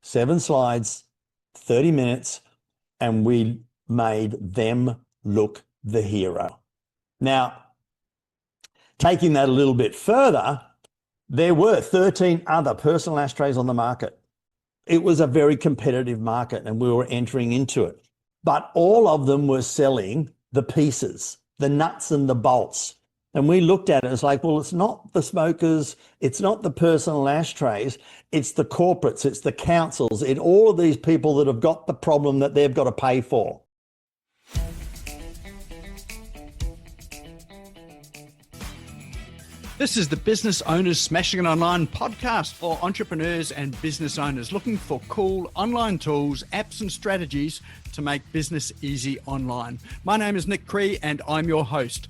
7 slides, 30 minutes, and we made them look the hero. Now, taking that a little bit further, there were 13 other personal ashtrays on the market. It was a very competitive market and we were entering into it. But all of them were selling the pieces, the nuts and the bolts. And we looked at it, it's like, well, it's not the smokers, it's not the personal ashtrays, it's the corporates, it's the councils, it's all of these people that have got the problem that they've got to pay for. This is the Business Owners Smashing It Online podcast for entrepreneurs and business owners looking for cool online tools, apps and strategies to make business easy online. My name is Nick Cree and I'm your host.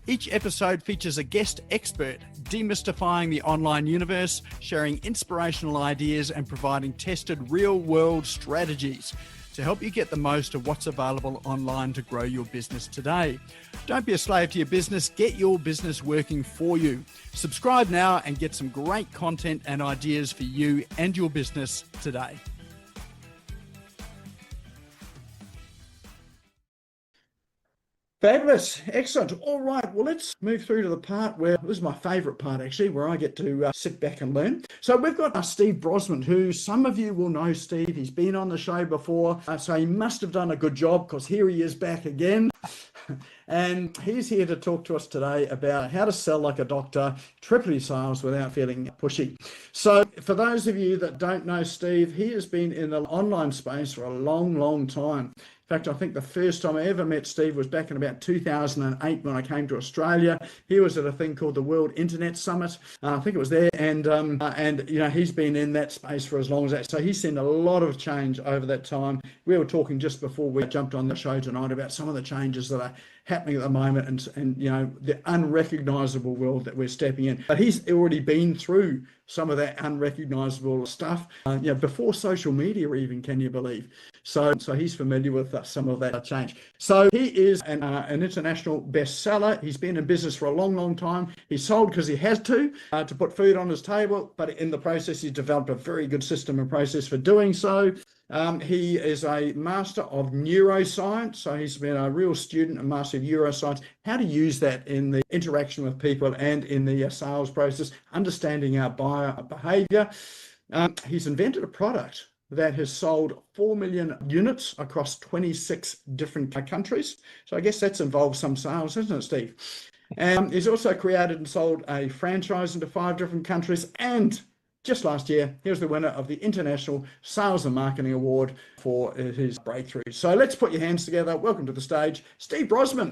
Each episode features a guest expert demystifying the online universe, sharing inspirational ideas and providing tested real-world strategies to help you get the most of what's available online to grow your business today. Don't be a slave to your business, get your business working for you. Subscribe now and get some great content and ideas for you and your business today. Fabulous. Excellent. All right. Well, let's move through to the part where this is my favorite part, actually, where I get to sit back and learn. So we've got Steve Brossman, who some of you will know Steve. He's been on the show before, so he must have done a good job because here he is back again. And he's here to talk to us today about how to sell like a doctor, triple your sales without feeling pushy. So for those of you that don't know Steve, he has been in the online space for a long, long time. In fact, I think the first time I ever met Steve was back in about 2008 when I came to Australia. He was at a thing called the World Internet Summit. I think it was there. And you know, he's been in that space for as long as that. So he's seen a lot of change over that time. We were talking just before we jumped on the show tonight about some of the changes that are happening at the moment and you know, the unrecognizable world that we're stepping in. But he's already been through some of that unrecognizable stuff, you know, before social media even, can you believe? So he's familiar with some of that change. So he is an international bestseller. He's been in business for a long, long time. He sold because he has to put food on his table, but in the process, he's developed a very good system and process for doing so. He is a master of neuroscience, so he's been a real student and master of neuroscience, how to use that in the interaction with people and in the sales process, understanding our buyer behavior. He's invented a product that has sold 4 million units across 26 different countries. So I guess that's involved some sales, isn't it, Steve? And he's also created and sold a franchise into 5 different countries, and just last year, he was the winner of the International Sales and Marketing Award for his breakthrough. So let's put your hands together. Welcome to the stage, Steve Brossman.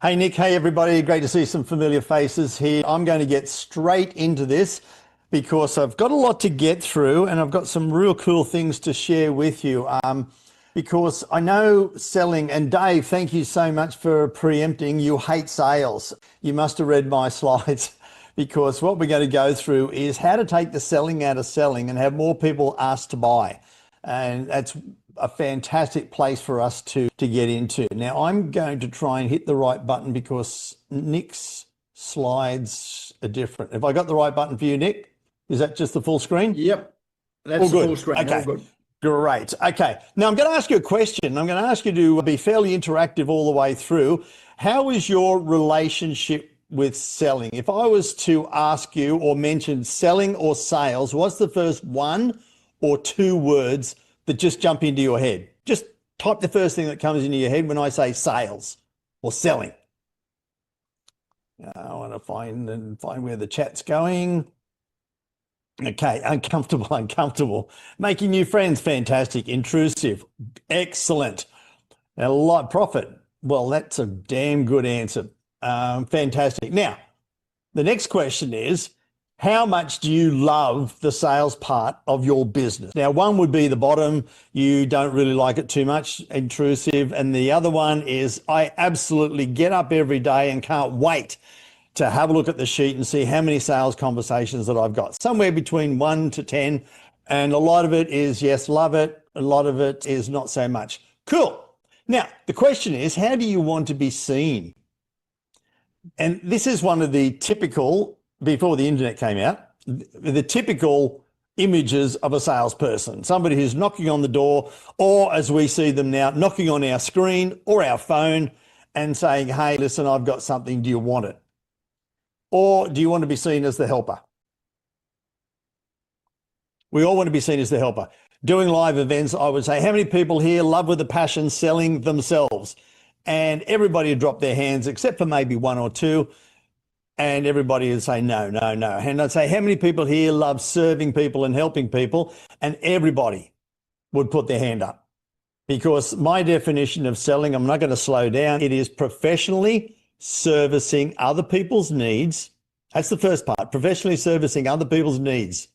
Hey, Nick. Hey, everybody. Great to see some familiar faces here. I'm going to get straight into this because I've got a lot to get through and I've got some real cool things to share with you. Because I know selling, and Dave, thank you so much for preempting. You hate sales. You must have read my slides. Because what we're going to go through is how to take the selling out of selling and have more people ask to buy. And that's a fantastic place for us to get into. Now, I'm going to try and hit the right button because Nick's slides are different. Have I got the right button for you, Nick? Is that just the full screen? Yep, that's the full screen. Okay. All good. Great. Okay. Now, I'm going to ask you a question. I'm going to ask you to be fairly interactive all the way through. How is your relationship with selling? If I was to ask you or mention selling or sales, what's the first 1 or 2 words that just jump into your head? Just type the first thing that comes into your head when I say sales or selling. I want to find where the chat's going. Okay, uncomfortable. Making new friends, fantastic. Intrusive, excellent. A lot profit. Well, that's a damn good answer. Fantastic. Now, the next question is, how much do you love the sales part of your business? Now, one would be the bottom. You don't really like it too much, intrusive. And the other one is, I absolutely get up every day and can't wait to have a look at the sheet and see how many sales conversations that I've got. Somewhere between 1 to 10. And a lot of it is, yes, love it. A lot of it is not so much. Cool. Now, the question is, how do you want to be seen? And this is one of the typical, before the internet came out, the typical images of a salesperson, somebody who's knocking on the door, or as we see them now, knocking on our screen or our phone and saying, hey, listen, I've got something, do you want it? Or do you want to be seen as the helper? We all want to be seen as the helper. Doing live events, I would say, how many people here love with a passion selling themselves? And everybody would drop their hands except for maybe one or two. And everybody would say, no, no, no. And I'd say, how many people here love serving people and helping people? And everybody would put their hand up. Because my definition of selling, I'm not going to slow down, it is professionally servicing other people's needs. That's the first part, professionally servicing other people's needs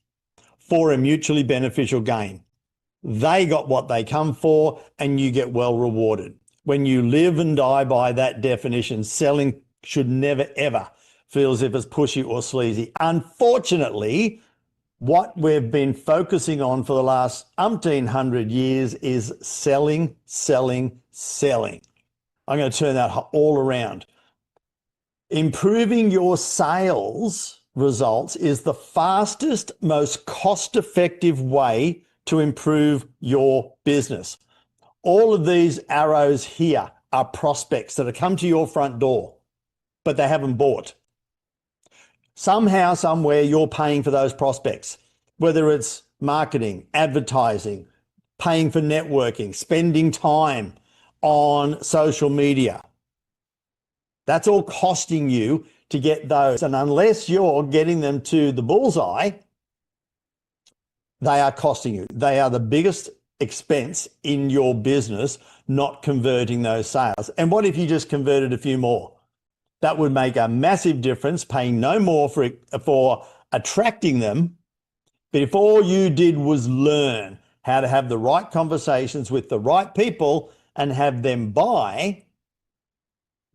for a mutually beneficial gain. They got what they come for and you get well rewarded. When you live and die by that definition, selling should never, ever feel as if it's pushy or sleazy. Unfortunately, what we've been focusing on for the last 1,800 years is selling, selling, selling. I'm going to turn that all around. Improving your sales results is the fastest, most cost-effective way to improve your business. All of these arrows here are prospects that have come to your front door, but they haven't bought. Somehow, somewhere, you're paying for those prospects, whether it's marketing, advertising, paying for networking, spending time on social media. That's all costing you to get those. And unless you're getting them to the bullseye, they are costing you. They are the biggest expense in your business, not converting those sales. And what if you just converted a few more? That would make a massive difference, paying no more for attracting them. But if all you did was learn how to have the right conversations with the right people and have them buy,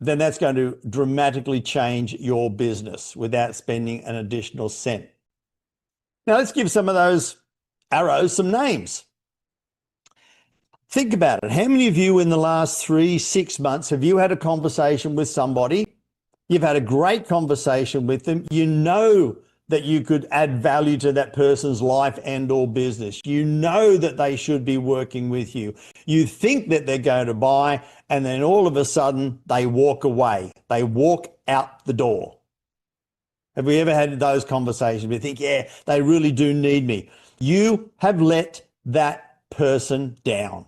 then that's going to dramatically change your business without spending an additional cent. Now let's give some of those arrows some names. Think about it. How many of you in the last 3-6 months have you had a conversation with somebody? You've had a great conversation with them. You know that you could add value to that person's life and or business. You know that they should be working with you. You think that they're going to buy, and then all of a sudden they walk away. They walk out the door. Have we ever had those conversations? We think, yeah, they really do need me. You have let that person down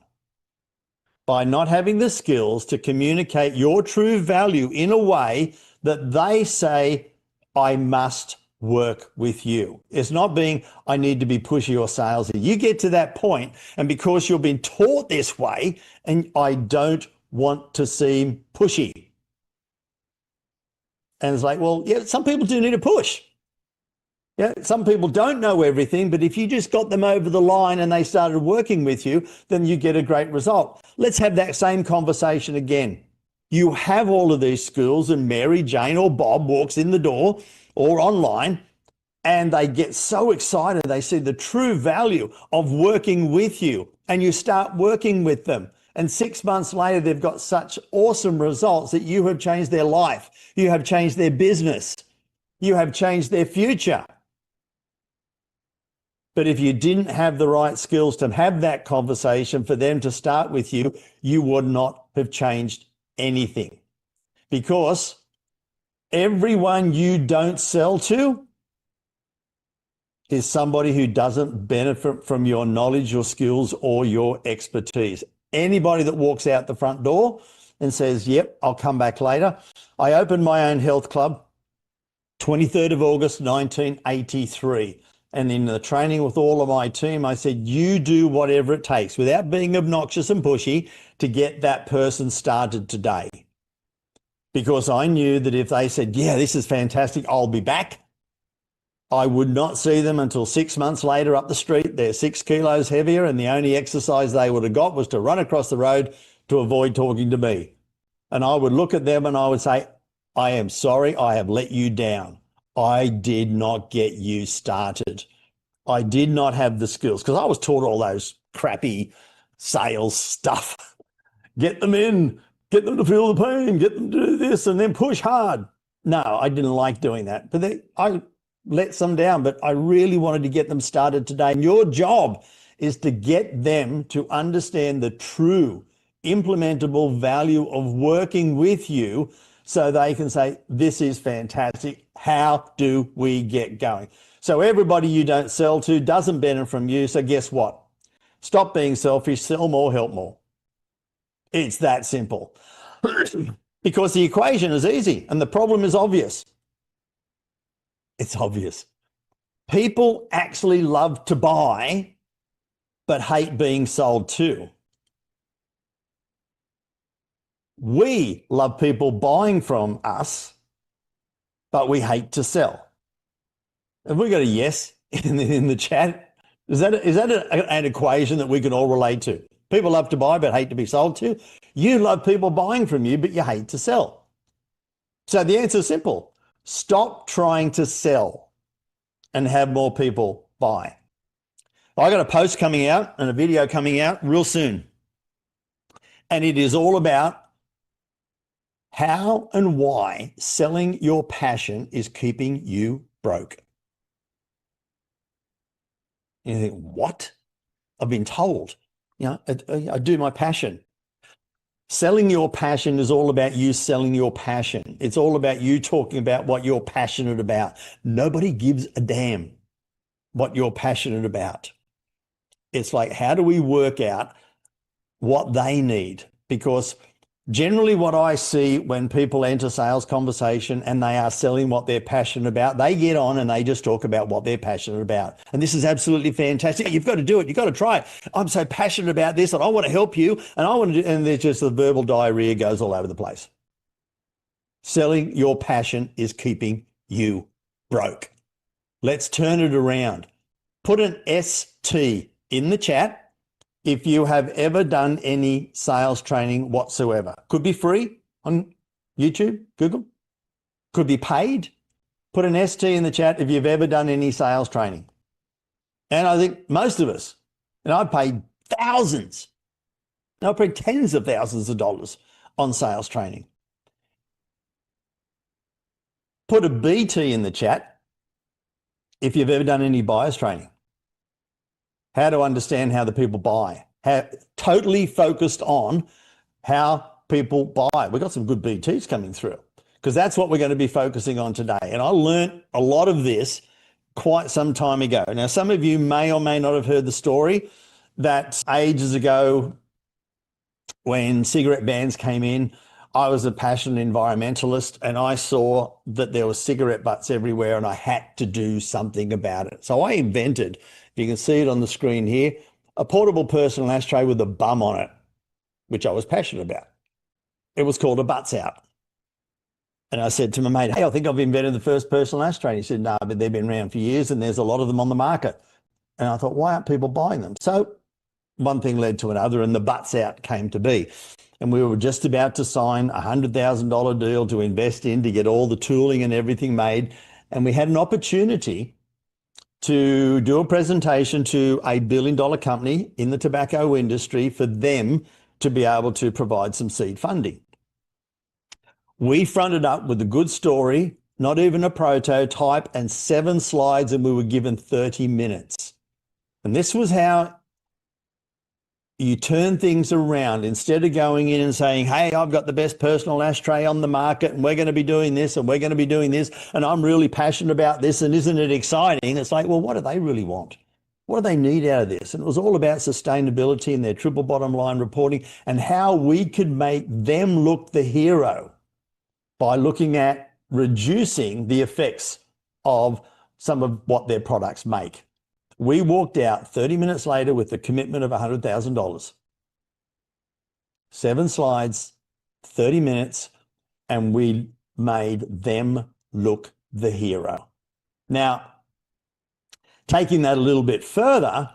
by not having the skills to communicate your true value in a way that they say, I must work with you. It's not being, I need to be pushy or salesy. You get to that point, and because you've been taught this way, and I don't want to seem pushy. And it's like, well, yeah, some people do need a push. Yeah, some people don't know everything, but if you just got them over the line and they started working with you, then you get a great result. Let's have that same conversation again. You have all of these skills, and Mary, Jane, or Bob walks in the door or online, and they get so excited. They see the true value of working with you, and you start working with them. And 6 months later, they've got such awesome results that you have changed their life. You have changed their business. You have changed their future. But if you didn't have the right skills to have that conversation for them to start with you, you would not have changed anything. Because everyone you don't sell to is somebody who doesn't benefit from your knowledge, your skills, or your expertise. Anybody that walks out the front door and says, yep, I'll come back later. I opened my own health club, 23rd of August, 1983. And in the training with all of my team, I said, you do whatever it takes without being obnoxious and pushy to get that person started today. Because I knew that if they said, yeah, this is fantastic, I'll be back, I would not see them until 6 months later up the street. They're 6 kilos heavier, and the only exercise they would have got was to run across the road to avoid talking to me. And I would look at them and I would say, I am sorry, I have let you down. I did not get you started. I did not have the skills, because I was taught all those crappy sales stuff. Get them in, get them to feel the pain, get them to do this, and then push hard. No, I didn't like doing that. But let some down, but I really wanted to get them started today. And your job is to get them to understand the true implementable value of working with you so they can say, this is fantastic. How do we get going? So everybody you don't sell to doesn't benefit from you. So guess what? Stop being selfish, sell more, help more. It's that simple. Because the equation is easy and the problem is obvious. It's obvious. People actually love to buy, but hate being sold to. We love people buying from us, but we hate to sell. Have we got a yes in the chat? Is that an equation that we can all relate to? People love to buy, but hate to be sold to. You love people buying from you, but you hate to sell. So the answer is simple. Stop trying to sell and have more people buy. I got a post coming out and a video coming out real soon. And it is all about how and why selling your passion is keeping you broke. And you think, what? I've been told, I do my passion. Selling your passion is all about you selling your passion. It's all about you talking about what you're passionate about. Nobody gives a damn what you're passionate about. It's like, how do we work out what they need? Because generally what I see when people enter sales conversation and they are selling what they're passionate about, they get on and they just talk about what they're passionate about. And this is absolutely fantastic. You've got to do it. You've got to try it. I'm so passionate about this and I want to help you. And I want to do, and there's just the verbal diarrhea goes all over the place. Selling your passion is keeping you broke. Let's turn it around. Put an ST in the chat if you have ever done any sales training whatsoever. Could be free on YouTube, Google. Could be paid. Put an ST in the chat if you've ever done any sales training. And I think most of us, and I've paid thousands, I've paid tens of thousands of dollars on sales training. Put a BT in the chat if you've ever done any buyers training. How to understand how the people buy. Totally focused on how people buy. We've got some good BTs coming through because that's what we're going to be focusing on today. And I learned a lot of this quite some time ago. Now, some of you may or may not have heard the story that ages ago when cigarette bans came in, I was a passionate environmentalist and I saw that there were cigarette butts everywhere and I had to do something about it. So I invented, you can see it on the screen here, a portable personal ashtray with a bum on it, which I was passionate about. It was called a Butts Out. And I said to my mate, hey, I think I've invented the first personal ashtray. He said, no, but they've been around for years and there's a lot of them on the market. And I thought, why aren't people buying them? So one thing led to another and the Butts Out came to be. And we were just about to sign a $100,000 deal to invest in to get all the tooling and everything made. And we had an opportunity to do a presentation to a $1 billion company in the tobacco industry for them to be able to provide some seed funding. We fronted up with a good story, not even a prototype, and 7 slides, and we were given 30 minutes. And this was how you turn things around. Instead of going in and saying, hey, I've got the best personal ashtray on the market and we're going to be doing this and we're going to be doing this and I'm really passionate about this and isn't it exciting? It's like, well, what do they really want? What do they need out of this? And it was all about sustainability and their triple bottom line reporting and how we could make them look the hero by looking at reducing the effects of some of what their products make. We walked out 30 minutes later with the commitment of $100,000. 7 slides, 30 minutes, and we made them look the hero. Now, taking that a little bit further,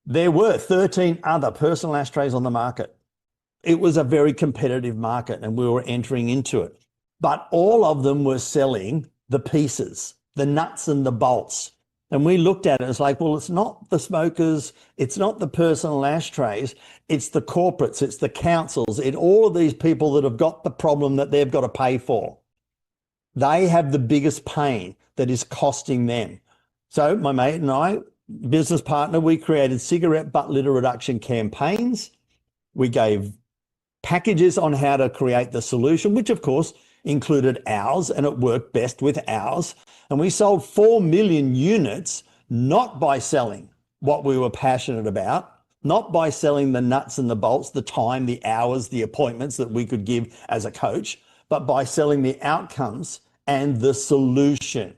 there were 13 other personal ashtrays on the market. It was a very competitive market and we were entering into it. But all of them were selling the pieces, the nuts and the bolts. And we looked at it, it's like, well, it's not the smokers, it's not the personal ashtrays, it's the corporates, it's the councils, it's all of these people that have got the problem that they've got to pay for. They have the biggest pain. that is costing them. So my mate and I, business partner, we created cigarette butt litter reduction campaigns. We gave packages on how to create the solution, which of course included ours, and it worked best with ours. And we sold 4 million units, not by selling what we were passionate about, not by selling the nuts and the bolts, the time, the hours, the appointments that we could give as a coach, but by selling the outcomes and the solution.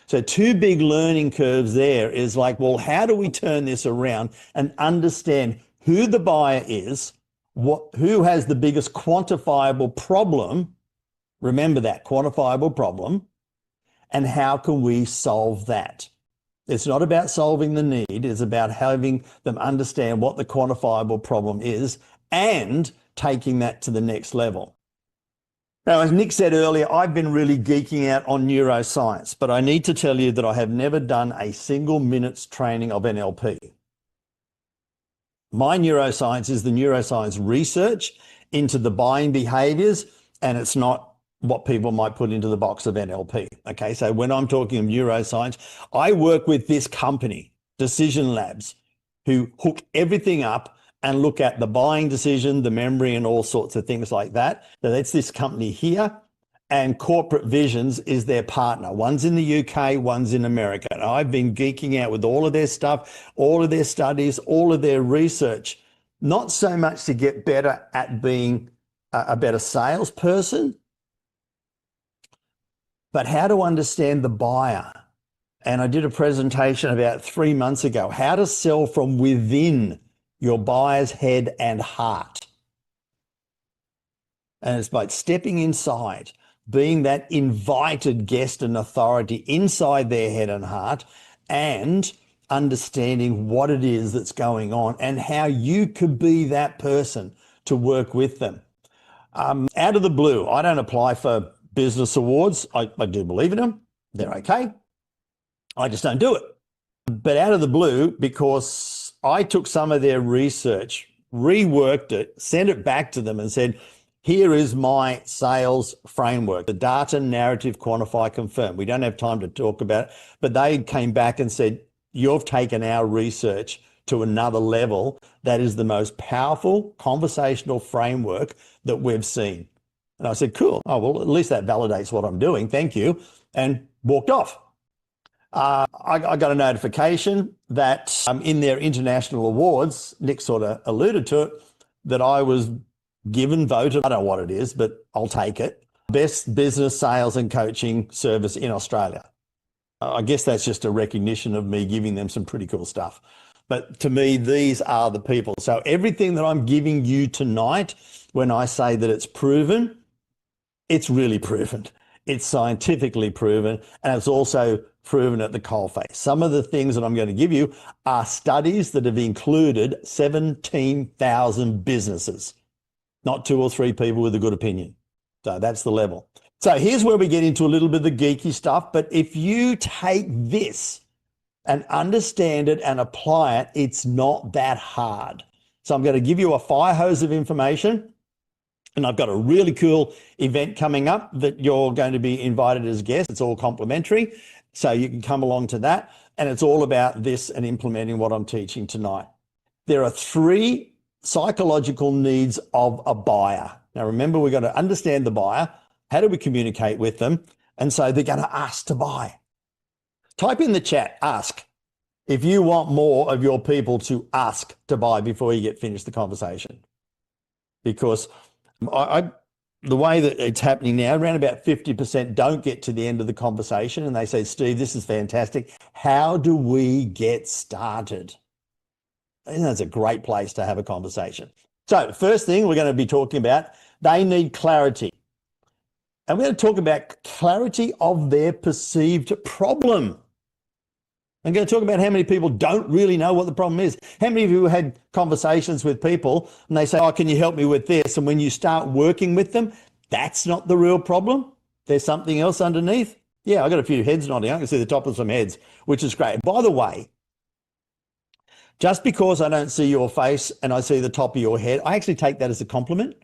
So 2 big learning curves there is like, well, how do we turn this around and understand who the buyer is, who has the biggest quantifiable problem, remember that, quantifiable problem, and how can we solve that? It's not about solving the need, it's about having them understand what the quantifiable problem is and taking that to the next level. Now, as Nick said earlier, I've been really geeking out on neuroscience, but I need to tell you that I have never done a single minute's training of NLP. My neuroscience is the neuroscience research into the buying behaviors, and it's not what people might put into the box of NLP. Okay, so when I'm talking of neuroscience, I work with this company, Decision Labs, who hook everything up and look at the buying decision, the memory, and all sorts of things like that. So that's this company here. And Corporate Visions is their partner. One's in the UK, one's in America. And I've been geeking out with all of their stuff, all of their studies, all of their research, not so much to get better at being a better salesperson, but how to understand the buyer. And I did a presentation about 3 months ago, how to sell from within your buyer's head and heart. And it's by stepping inside, being that invited guest and authority inside their head and heart, and understanding what it is that's going on and how you could be that person to work with them. Out of the blue, I don't apply for business awards. I do believe in them. They're okay. I just don't do it. But out of the blue, because I took some of their research, reworked it, sent it back to them and said, here is my sales framework, the data, narrative, quantify, confirm. We don't have time to talk about it, but they came back and said, you've taken our research to another level. That is the most powerful conversational framework that we've seen. And I said, cool. Oh, well, at least that validates what I'm doing. Thank you. And walked off. I got a notification that in their international awards, Nick sort of alluded to it, that I was voted, I don't know what it is, but I'll take it, best business sales and coaching service in Australia. I guess that's just a recognition of me giving them some pretty cool stuff. But to me, these are the people. So everything that I'm giving you tonight, when I say that it's proven, it's really proven. It's scientifically proven, and it's also proven at the coalface. Some of the things that I'm going to give you are studies that have included 17,000 businesses, not 2 or 3 people with a good opinion. So that's the level. So here's where we get into a little bit of the geeky stuff. But if you take this and understand it and apply it, it's not that hard. So I'm going to give you a fire hose of information. And I've got a really cool event coming up that you're going to be invited as guests. It's all complimentary. So you can come along to that. And it's all about this and implementing what I'm teaching tonight. There are 3 psychological needs of a buyer. Now, remember, we've got to understand the buyer. How do we communicate with them? And so they're going to ask to buy. Type in the chat, ask, if you want more of your people to ask to buy before you get finished the conversation. Because the way that it's happening now, around about 50% don't get to the end of the conversation and they say, Steve, this is fantastic. How do we get started? And that's a great place to have a conversation. So first thing we're going to be talking about, they need clarity. And we're going to talk about clarity of their perceived problem. I'm going to talk about how many people don't really know what the problem is. How many of you had conversations with people and they say, oh, can you help me with this? And when you start working with them, that's not the real problem. There's something else underneath. Yeah, I got a few heads nodding. I can see the top of some heads, which is great. By the way, just because I don't see your face and I see the top of your head, I actually take that as a compliment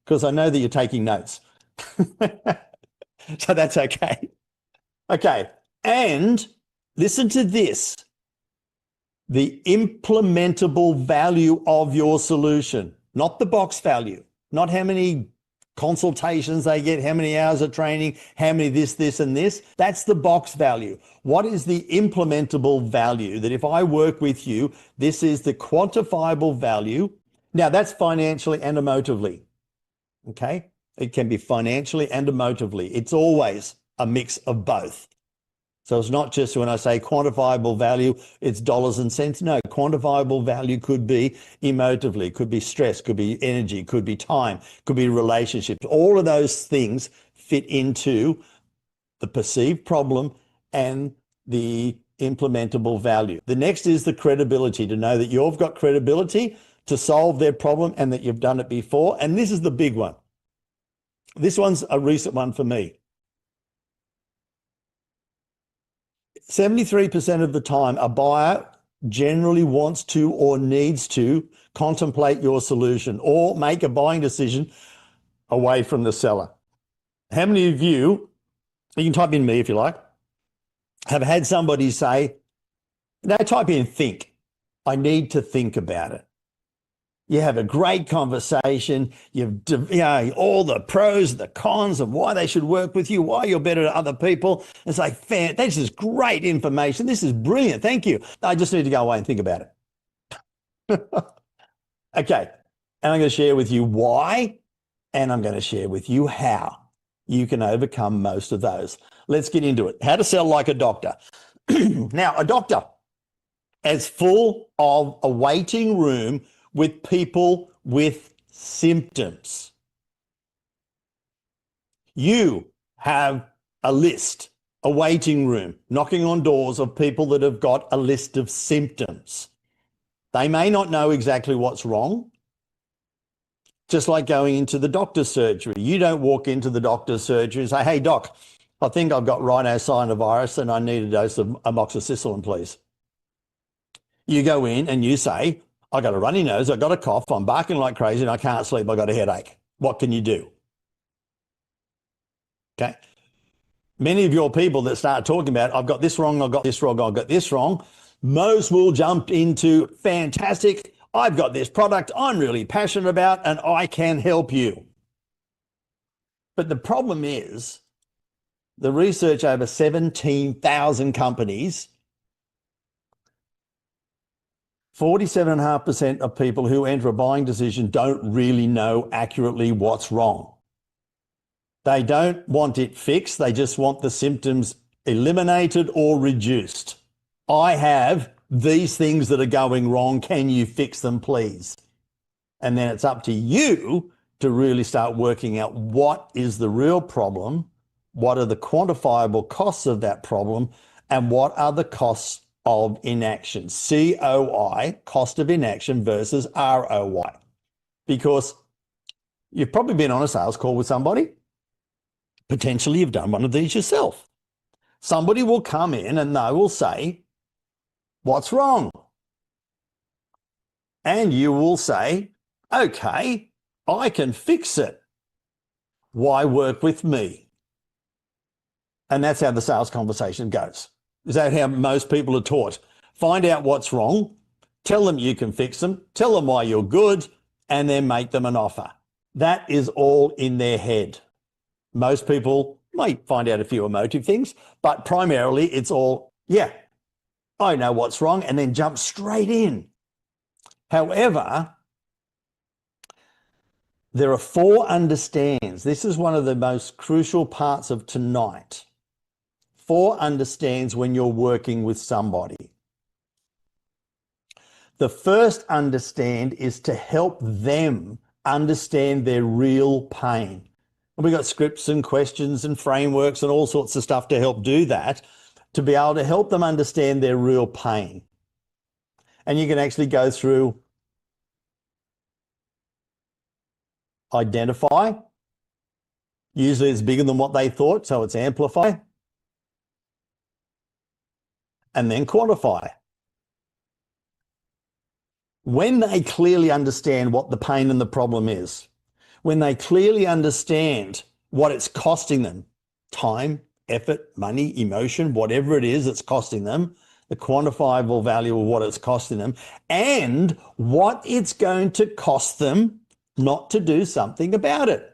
because I know that you're taking notes. So that's okay. Okay. And listen to this, the implementable value of your solution, not the box value, not how many consultations they get, how many hours of training, how many this, and this. That's the box value. What is the implementable value? That if I work with you, this is the quantifiable value. Now, that's financially and emotively. Okay? It can be financially and emotively. It's always a mix of both. So it's not just when I say quantifiable value, it's dollars and cents. No, quantifiable value could be emotively, could be stress, could be energy, could be time, could be relationships. All of those things fit into the perceived problem and the implementable value. The next is the credibility, to know that you've got credibility to solve their problem and that you've done it before. And this is the big one. This one's a recent one for me. 73% of the time, a buyer generally wants to or needs to contemplate your solution or make a buying decision away from the seller. How many of you can type in me if you like, have had somebody say, no, type in think. I need to think about it. You have a great conversation. You've all the pros, the cons of why they should work with you, why you're better than other people. It's like, this is great information. This is brilliant. Thank you. I just need to go away and think about it. Okay. And I'm going to share with you why, and I'm going to share with you how you can overcome most of those. Let's get into it. How to sell like a doctor. Now, a doctor is full of a waiting room with people with symptoms. You have a list, a waiting room, knocking on doors of people that have got a list of symptoms. They may not know exactly what's wrong, just like going into the doctor's surgery. You don't walk into the doctor's surgery and say, hey, doc, I think I've got rhinosinusitis and I need a dose of amoxicillin, please. You go in and you say, I got a runny nose, I got a cough, I'm barking like crazy and I can't sleep, I got a headache. What can you do? Okay. Many of your people that start talking about, I've got this wrong, I've got this wrong, I've got this wrong, most will jump into, fantastic, I've got this product I'm really passionate about and I can help you. But the problem is, the research over 17,000 companies, 47.5% of people who enter a buying decision don't really know accurately what's wrong. They don't want it fixed. They just want the symptoms eliminated or reduced. I have these things that are going wrong. Can you fix them, please? And then it's up to you to really start working out what is the real problem, what are the quantifiable costs of that problem, and what are the costs of inaction, COI, cost of inaction versus ROI. Because you've probably been on a sales call with somebody. Potentially you've done one of these yourself. Somebody will come in and they will say, what's wrong? And you will say, okay, I can fix it. Why work with me? And that's how the sales conversation goes. Is that how most people are taught? Find out what's wrong, tell them you can fix them, tell them why you're good, and then make them an offer. That is all in their head. Most people might find out a few emotive things, but primarily it's all, yeah, I know what's wrong, and then jump straight in. However, there are 4 understands. This is one of the most crucial parts of tonight. 4 understands when you're working with somebody. The first understand is to help them understand their real pain. And we've got scripts and questions and frameworks and all sorts of stuff to help do that, to be able to help them understand their real pain. And you can actually go through identify. Usually it's bigger than what they thought, so it's amplify. And then quantify. When they clearly understand what the pain and the problem is, when they clearly understand what it's costing them, time, effort, money, emotion, whatever it is that's costing them, the quantifiable value of what it's costing them, and what it's going to cost them not to do something about it.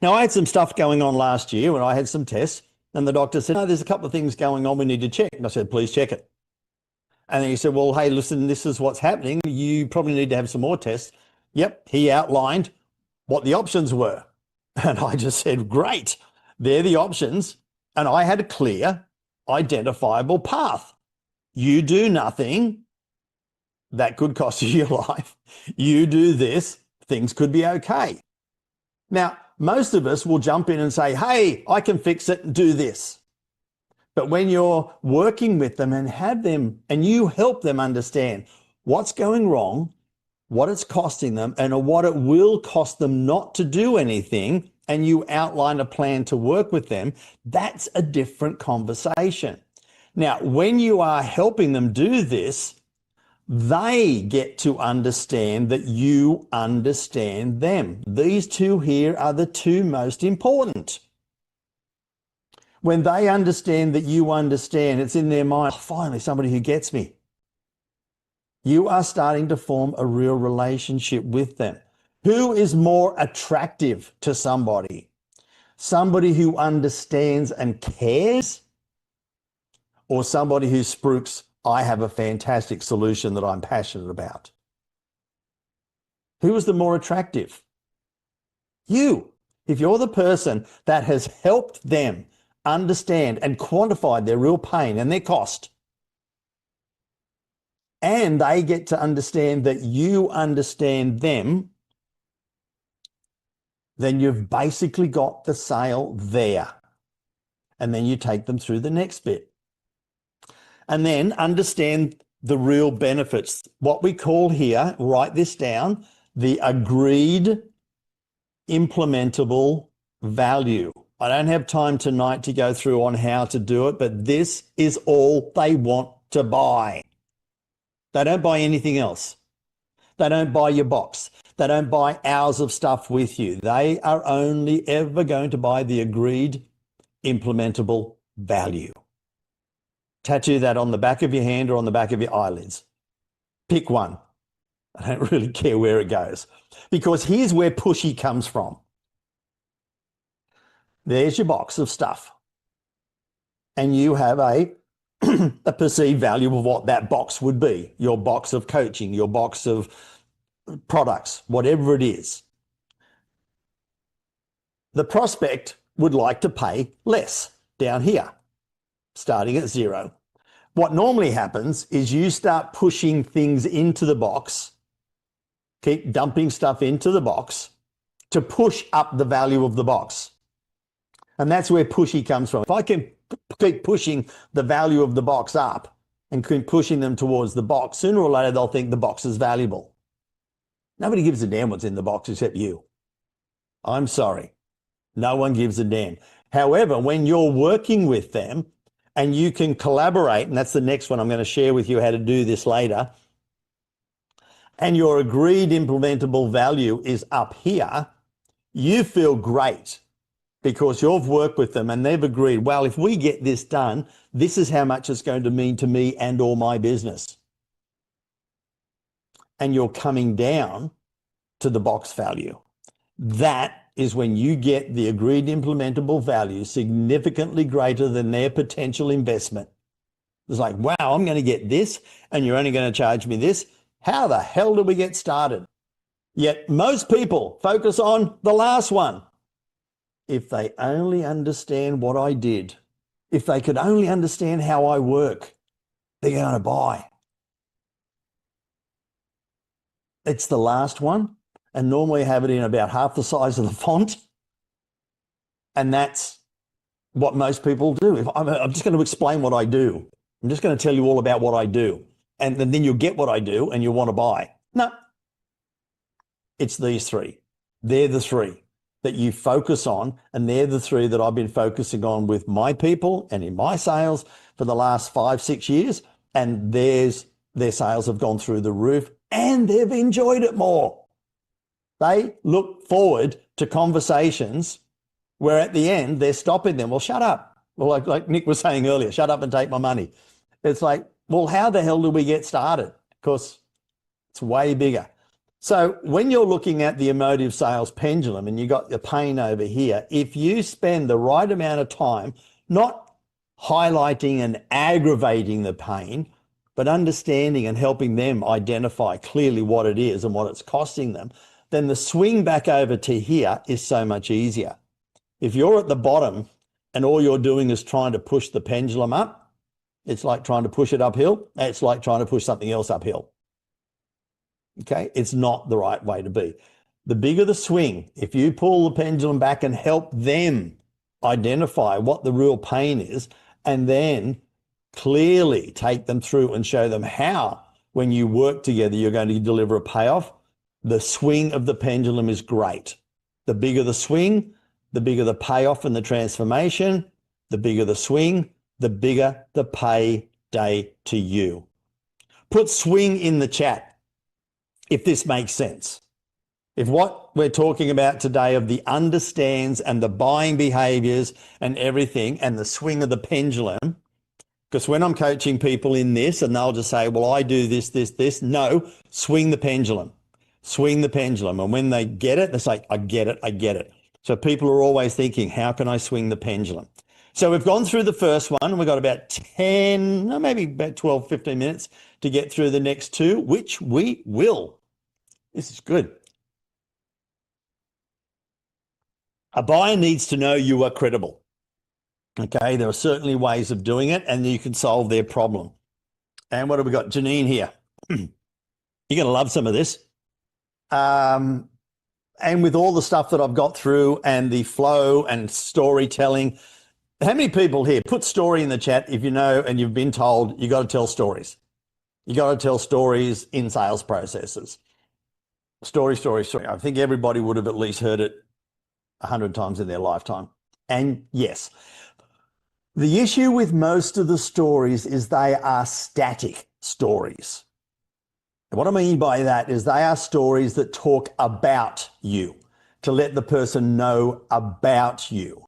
Now, I had some stuff going on last year when I had some tests, and the doctor said, "No, there's a couple of things going on we need to check." And I said, "Please check it." And then he said, "Well, hey, listen, this is what's happening. You probably need to have some more tests." Yep, he outlined what the options were. And I just said, "Great, they're the options." And I had a clear, identifiable path. You do nothing, that could cost you your life. You do this, things could be okay. Now, most of us will jump in and say, "Hey, I can fix it and do this." But when you're working with them and have them, and you help them understand what's going wrong, what it's costing them, and what it will cost them not to do anything, and you outline a plan to work with them, that's a different conversation. Now, when you are helping them do this, they get to understand that you understand them. These two here are the two most important. When they understand that you understand, it's in their mind, "Oh, finally, somebody who gets me." You are starting to form a real relationship with them. Who is more attractive to somebody? Somebody who understands and cares, or somebody who spruiks, "I have a fantastic solution that I'm passionate about"? Who is the more attractive? You. If you're the person that has helped them understand and quantified their real pain and their cost, and they get to understand that you understand them, then you've basically got the sale there. And then you take them through the next bit. And then understand the real benefits. What we call here, write this down, the agreed implementable value. I don't have time tonight to go through on how to do it, but this is all they want to buy. They don't buy anything else. They don't buy your box. They don't buy hours of stuff with you. They are only ever going to buy the agreed implementable value. Tattoo that on the back of your hand or on the back of your eyelids. Pick one. I don't really care where it goes, because here's where Pushy comes from. There's your box of stuff. And you have a perceived value of what that box would be. Your box of coaching, your box of products, whatever it is. The prospect would like to pay less down here, starting at zero. What normally happens is you start pushing things into the box, keep dumping stuff into the box to push up the value of the box. And that's where Pushy comes from. If I can keep pushing the value of the box up and keep pushing them towards the box, sooner or later they'll think the box is valuable. Nobody gives a damn what's in the box except you. I'm sorry. No one gives a damn. However, when you're working with them and you can collaborate, and that's the next one I'm going to share with you how to do this later, and your agreed implementable value is up here, you feel great because you've worked with them and they've agreed, well, if we get this done, this is how much it's going to mean to me and or my business. And you're coming down to the box value. That is when you get the agreed implementable value significantly greater than their potential investment. It's like, wow, I'm going to get this and you're only going to charge me this. How the hell do we get started? Yet most people focus on the last one. If they only understand what I did, if they could only understand how I work, they're going to buy. It's the last one. And normally have it in about half the size of the font. And that's what most people do. I'm just going to explain what I do. I'm just going to tell you all about what I do. And then you'll get what I do and you'll want to buy. No, it's these three. They're the three that you focus on. And they're the three that I've been focusing on with my people and in my sales for the last 5-6 years. And their sales have gone through the roof and they've enjoyed it more. They look forward to conversations where at the end they're stopping them. Well, shut up. Well, like Nick was saying earlier, shut up and take my money. It's like, well, how the hell do we get started? Of course, it's way bigger. So when you're looking at the emotive sales pendulum and you got the pain over here, if you spend the right amount of time not highlighting and aggravating the pain, but understanding and helping them identify clearly what it is and what it's costing them, then the swing back over to here is so much easier. If you're at the bottom and all you're doing is trying to push the pendulum up, it's like trying to push it uphill. It's like trying to push something else uphill. Okay, it's not the right way to be. The bigger the swing, if you pull the pendulum back and help them identify what the real pain is, and then clearly take them through and show them how, when you work together, you're going to deliver a payoff, the swing of the pendulum is great. The bigger the swing, the bigger the payoff and the transformation, the bigger the swing, the bigger the payday to you. Put swing in the chat if this makes sense. If what we're talking about today of the understands and the buying behaviors and everything and the swing of the pendulum, because when I'm coaching people in this and they'll just say, well, I do this, this, this. No, swing the pendulum, swing the pendulum. And when they get it, they say, I get it, I get it. So people are always thinking, how can I swing the pendulum? So we've gone through the first one. We've got about 10, no, maybe about 12, 15 minutes to get through the next two, which we will. This is good. A buyer needs to know you are credible. Okay, there are certainly ways of doing it and you can solve their problem. And what have we got? Janine here. You're going to love some of this. And with all the stuff that I've got through and the flow and storytelling, how many people here, put story in the chat if you know and you've been told you got to tell stories. You got to tell stories in sales processes. Story, story, story. I think everybody would have at least heard it 100 times in their lifetime. And yes, the issue with most of the stories is they are static stories. And what I mean by that is they are stories that talk about you, to let the person know about you.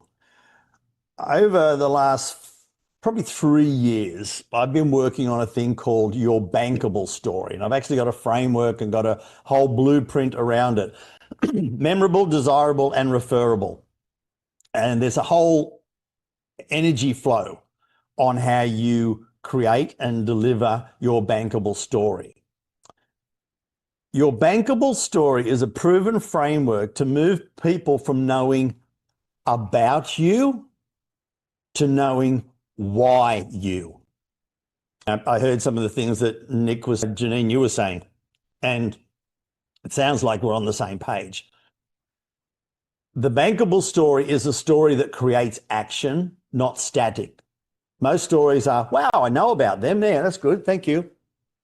Over the last probably 3 years, I've been working on a thing called your bankable story. And I've actually got a framework and got a whole blueprint around it. Memorable, desirable, and referable. And there's a whole energy flow on how you create and deliver your bankable story. Your bankable story is a proven framework to move people from knowing about you to knowing why you. I heard some of the things that Janine, you were saying, and it sounds like we're on the same page. The bankable story is a story that creates action, not static. Most stories are, wow, I know about them. Yeah, that's good. Thank you.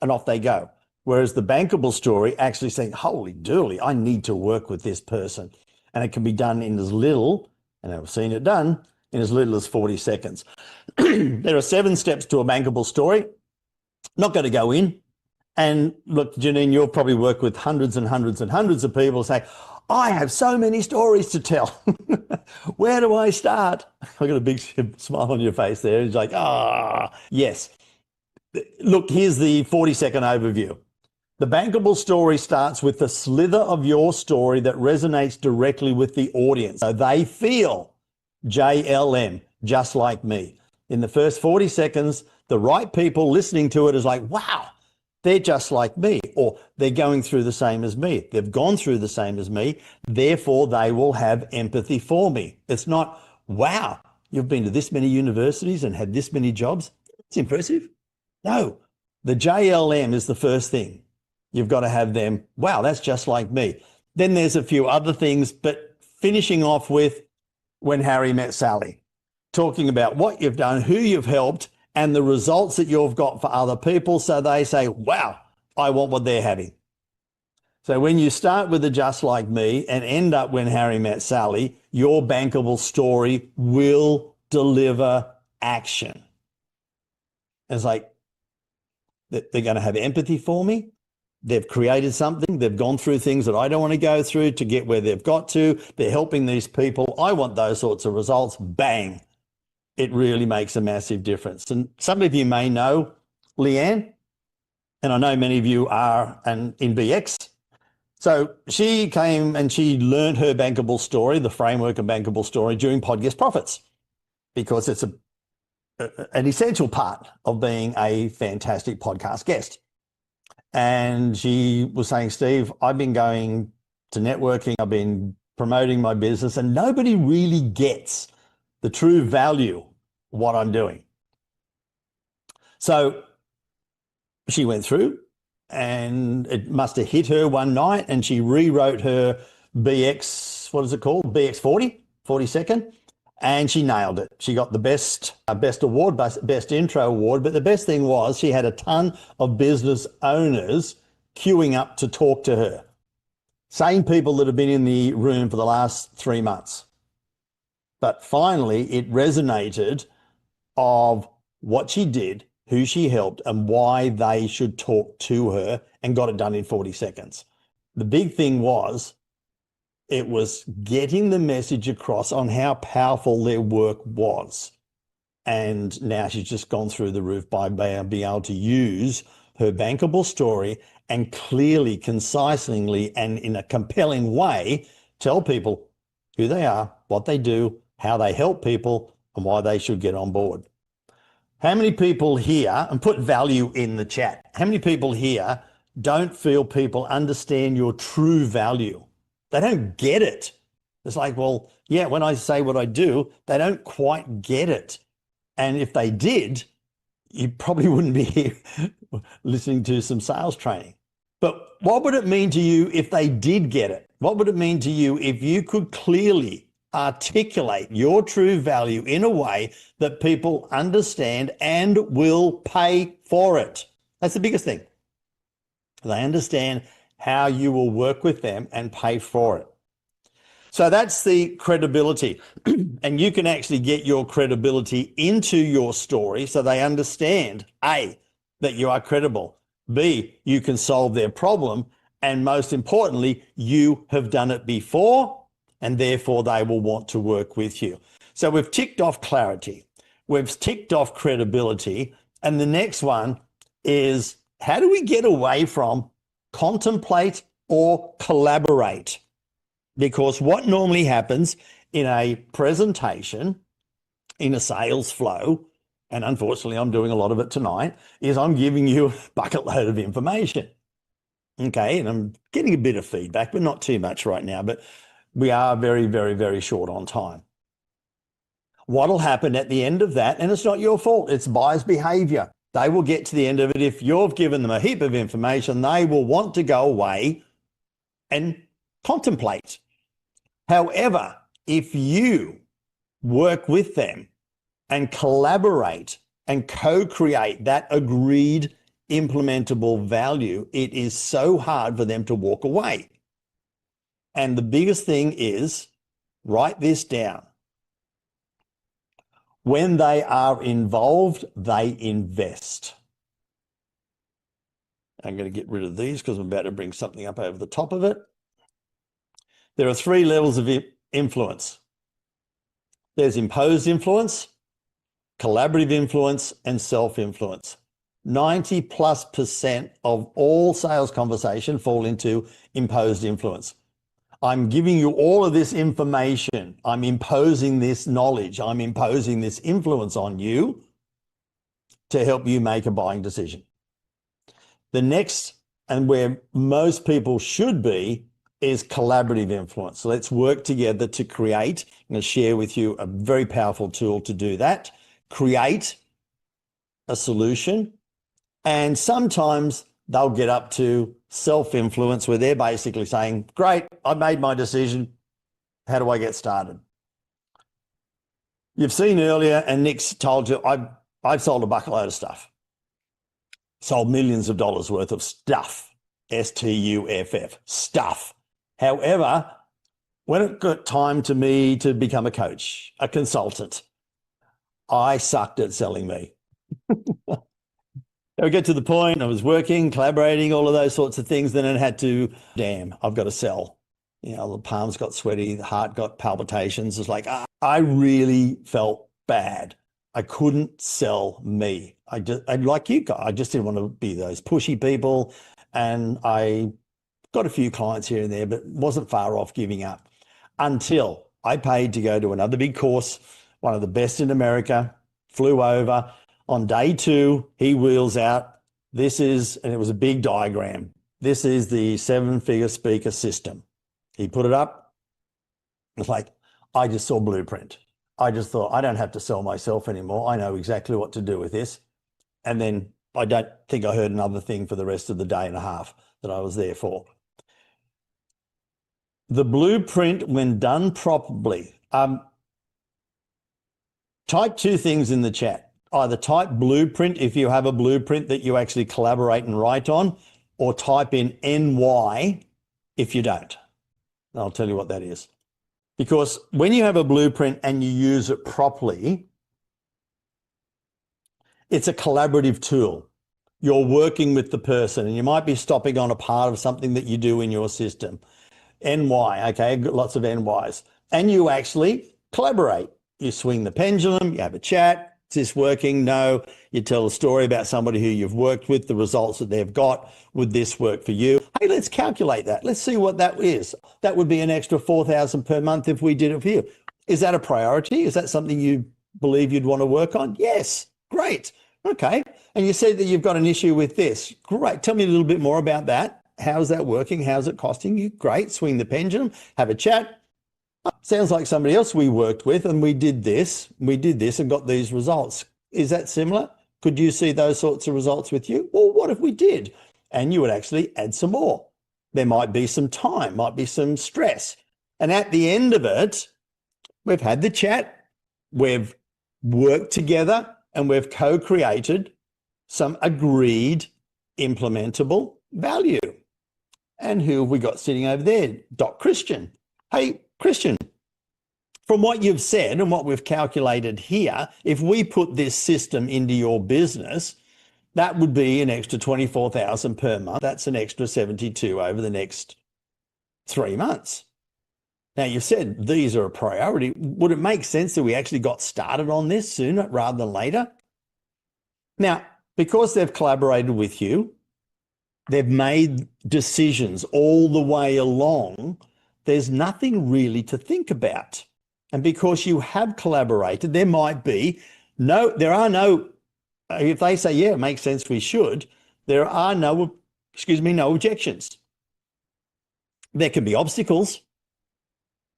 And off they go. Whereas the bankable story actually saying, holy dooly, I need to work with this person. And it can be done in as little, and I've seen it done, in as little as 40 seconds. There are 7 steps to a bankable story. Not going to go in. And look, Janine, you'll probably work with hundreds and hundreds and hundreds of people say, I have so many stories to tell. Where do I start? I've got a big smile on your face there. It's like, yes. Look, here's the 40-second overview. The bankable story starts with the slither of your story that resonates directly with the audience. So they feel JLM, just like me. In the first 40 seconds, the right people listening to it is like, wow, they're just like me, or they're going through the same as me. They've gone through the same as me, therefore they will have empathy for me. It's not, wow, you've been to this many universities and had this many jobs. It's impressive. No, the JLM is the first thing. You've got to have them, wow, that's just like me. Then there's a few other things, but finishing off with when Harry met Sally, talking about what you've done, who you've helped, and the results that you've got for other people. So they say, wow, I want what they're having. So when you start with the just like me and end up when Harry met Sally, your bankable story will deliver action. It's like, they're going to have empathy for me. They've created something. They've gone through things that I don't want to go through to get where they've got to. They're helping these people. I want those sorts of results. Bang. It really makes a massive difference. And some of you may know Leanne, and I know many of you are in BX. So she came and she learned her bankable story, the framework of bankable story, during Podcast Profits, because it's an essential part of being a fantastic podcast guest. And she was saying, Steve, I've been going to networking, I've been promoting my business, and nobody really gets the true value of what I'm doing. So she went through, and it must have hit her one night, and she rewrote her BX, what is it called? BX 40-second. And she nailed it. She got the best award, best intro award. But the best thing was she had a ton of business owners queuing up to talk to her. Same people that have been in the room for the last 3 months. But finally, it resonated of what she did, who she helped, and why they should talk to her, and got it done in 40 seconds. The big thing was, it was getting the message across on how powerful their work was. And now she's just gone through the roof by being able to use her bankable story and clearly, concisely, and in a compelling way, tell people who they are, what they do, how they help people, and why they should get on board. How many people here, and put value in the chat, how many people here don't feel people understand your true value? They don't get it. It's like, well, yeah, when I say what I do, they don't quite get it. And if they did, you probably wouldn't be here listening to some sales training. But what would it mean to you if they did get it? What would it mean to you if you could clearly articulate your true value in a way that people understand and will pay for it? That's the biggest thing. They understand how you will work with them and pay for it. So that's the credibility. And you can actually get your credibility into your story so they understand, A, that you are credible, B, you can solve their problem, and most importantly, you have done it before, and therefore they will want to work with you. So we've ticked off clarity, we've ticked off credibility, and the next one is, how do we get away from contemplate or collaborate? Because what normally happens in a presentation, in a sales flow, and unfortunately I'm doing a lot of it tonight, is I'm giving you a bucket load of information. Okay, and I'm getting a bit of feedback, but not too much right now, but we are very, very, very short on time. What'll happen at the end of that, and it's not your fault, it's buyer's behavior. They will get to the end of it. If you've given them a heap of information, they will want to go away and contemplate. However, if you work with them and collaborate and co-create that agreed implementable value, it is so hard for them to walk away. And the biggest thing is, write this down. When they are involved, they invest. I'm going to get rid of these because I'm about to bring something up over the top of it. There are 3 levels of influence. There's imposed influence, collaborative influence, and self-influence. 90+% of all sales conversation fall into imposed influence. I'm giving you all of this information. I'm imposing this knowledge. I'm imposing this influence on you to help you make a buying decision. The next, and where most people should be, is collaborative influence. So let's work together to create. I'm going to share with you a very powerful tool to do that. Create a solution. And sometimes they'll get up to self-influence where they're basically saying, great, I made my decision. How do I get started? You've seen earlier, and Nick's told you, I've sold a bucket load of stuff. Sold millions of dollars worth of stuff. S-T-U-F-F, stuff. However, when it got time to me to become a coach, a consultant, I sucked at selling me. I would get to the point, I was working, collaborating, all of those sorts of things. Then it had to, damn, I've got to sell. You know, the palms got sweaty, the heart got palpitations. It's like, I really felt bad. I couldn't sell me. I like you guys, I just didn't want to be those pushy people. And I got a few clients here and there, but wasn't far off giving up until I paid to go to another big course, one of the best in America, flew over. On day 2, he wheels out, and it was a big diagram. This is the 7-figure speaker system. He put it up. It's like, I just saw blueprint. I just thought, I don't have to sell myself anymore. I know exactly what to do with this. And then I don't think I heard another thing for the rest of the day and a half that I was there for. The blueprint, when done properly, type 2 things in the chat. Either type blueprint if you have a blueprint that you actually collaborate and write on, or type in NY if you don't. And I'll tell you what that is. Because when you have a blueprint and you use it properly, it's a collaborative tool. You're working with the person, and you might be stopping on a part of something that you do in your system. NY, okay, lots of NYs. And you actually collaborate. You swing the pendulum, you have a chat. Is this working? No. You tell a story about somebody who you've worked with, the results that they've got. Would this work for you? Hey, let's calculate that. Let's see what that is. That would be an extra $4,000 per month if we did it for you. Is that a priority? Is that something you believe you'd want to work on? Yes. Great. Okay. And you said that you've got an issue with this. Great. Tell me a little bit more about that. How's that working? How's it costing you? Great. Swing the pendulum, have a chat. Sounds like somebody else we worked with, and we did this and got these results. Is that similar? Could you see those sorts of results with you? Well, what if we did? And you would actually add some more. There might be some time, might be some stress. And at the end of it, we've had the chat, we've worked together, and we've co-created some agreed implementable value. And who have we got sitting over there? Doc Christian. Hey, Christian, from what you've said and what we've calculated here, if we put this system into your business, that would be an extra $24,000 per month. That's an extra 72 over the next 3 months. Now, you've said these are a priority. Would it make sense that we actually got started on this sooner rather than later? Now, because they've collaborated with you, they've made decisions all the way along, there's nothing really to think about. And because you have collaborated, there are no, if they say, yeah, it makes sense, we should, there are no objections. There can be obstacles,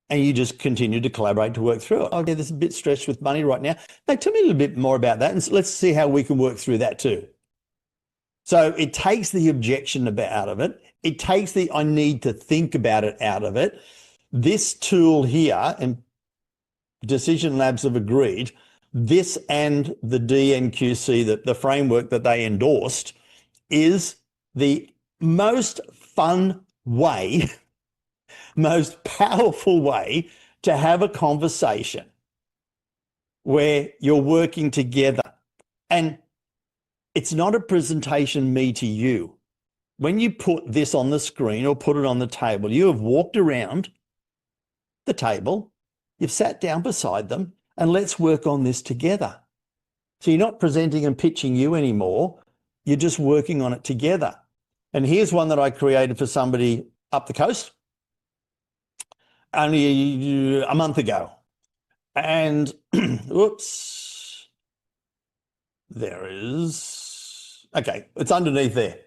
and you just continue to collaborate to work through it. Okay, there's a bit stretched with money right now. Now, tell me a little bit more about that, and let's see how we can work through that too. So it takes the objection out of it. It takes the I need to think about it out of it. This tool here, and Decision Labs have agreed, this and the DNQC, the framework that they endorsed, is the most fun way, most powerful way to have a conversation where you're working together. And it's not a presentation me to you. When you put this on the screen or put it on the table, you have walked around the table, you've sat down beside them, and let's work on this together. So you're not presenting and pitching you anymore. You're just working on it together. And here's one that I created for somebody up the coast only a month ago. And whoops, there is, okay, it's underneath there.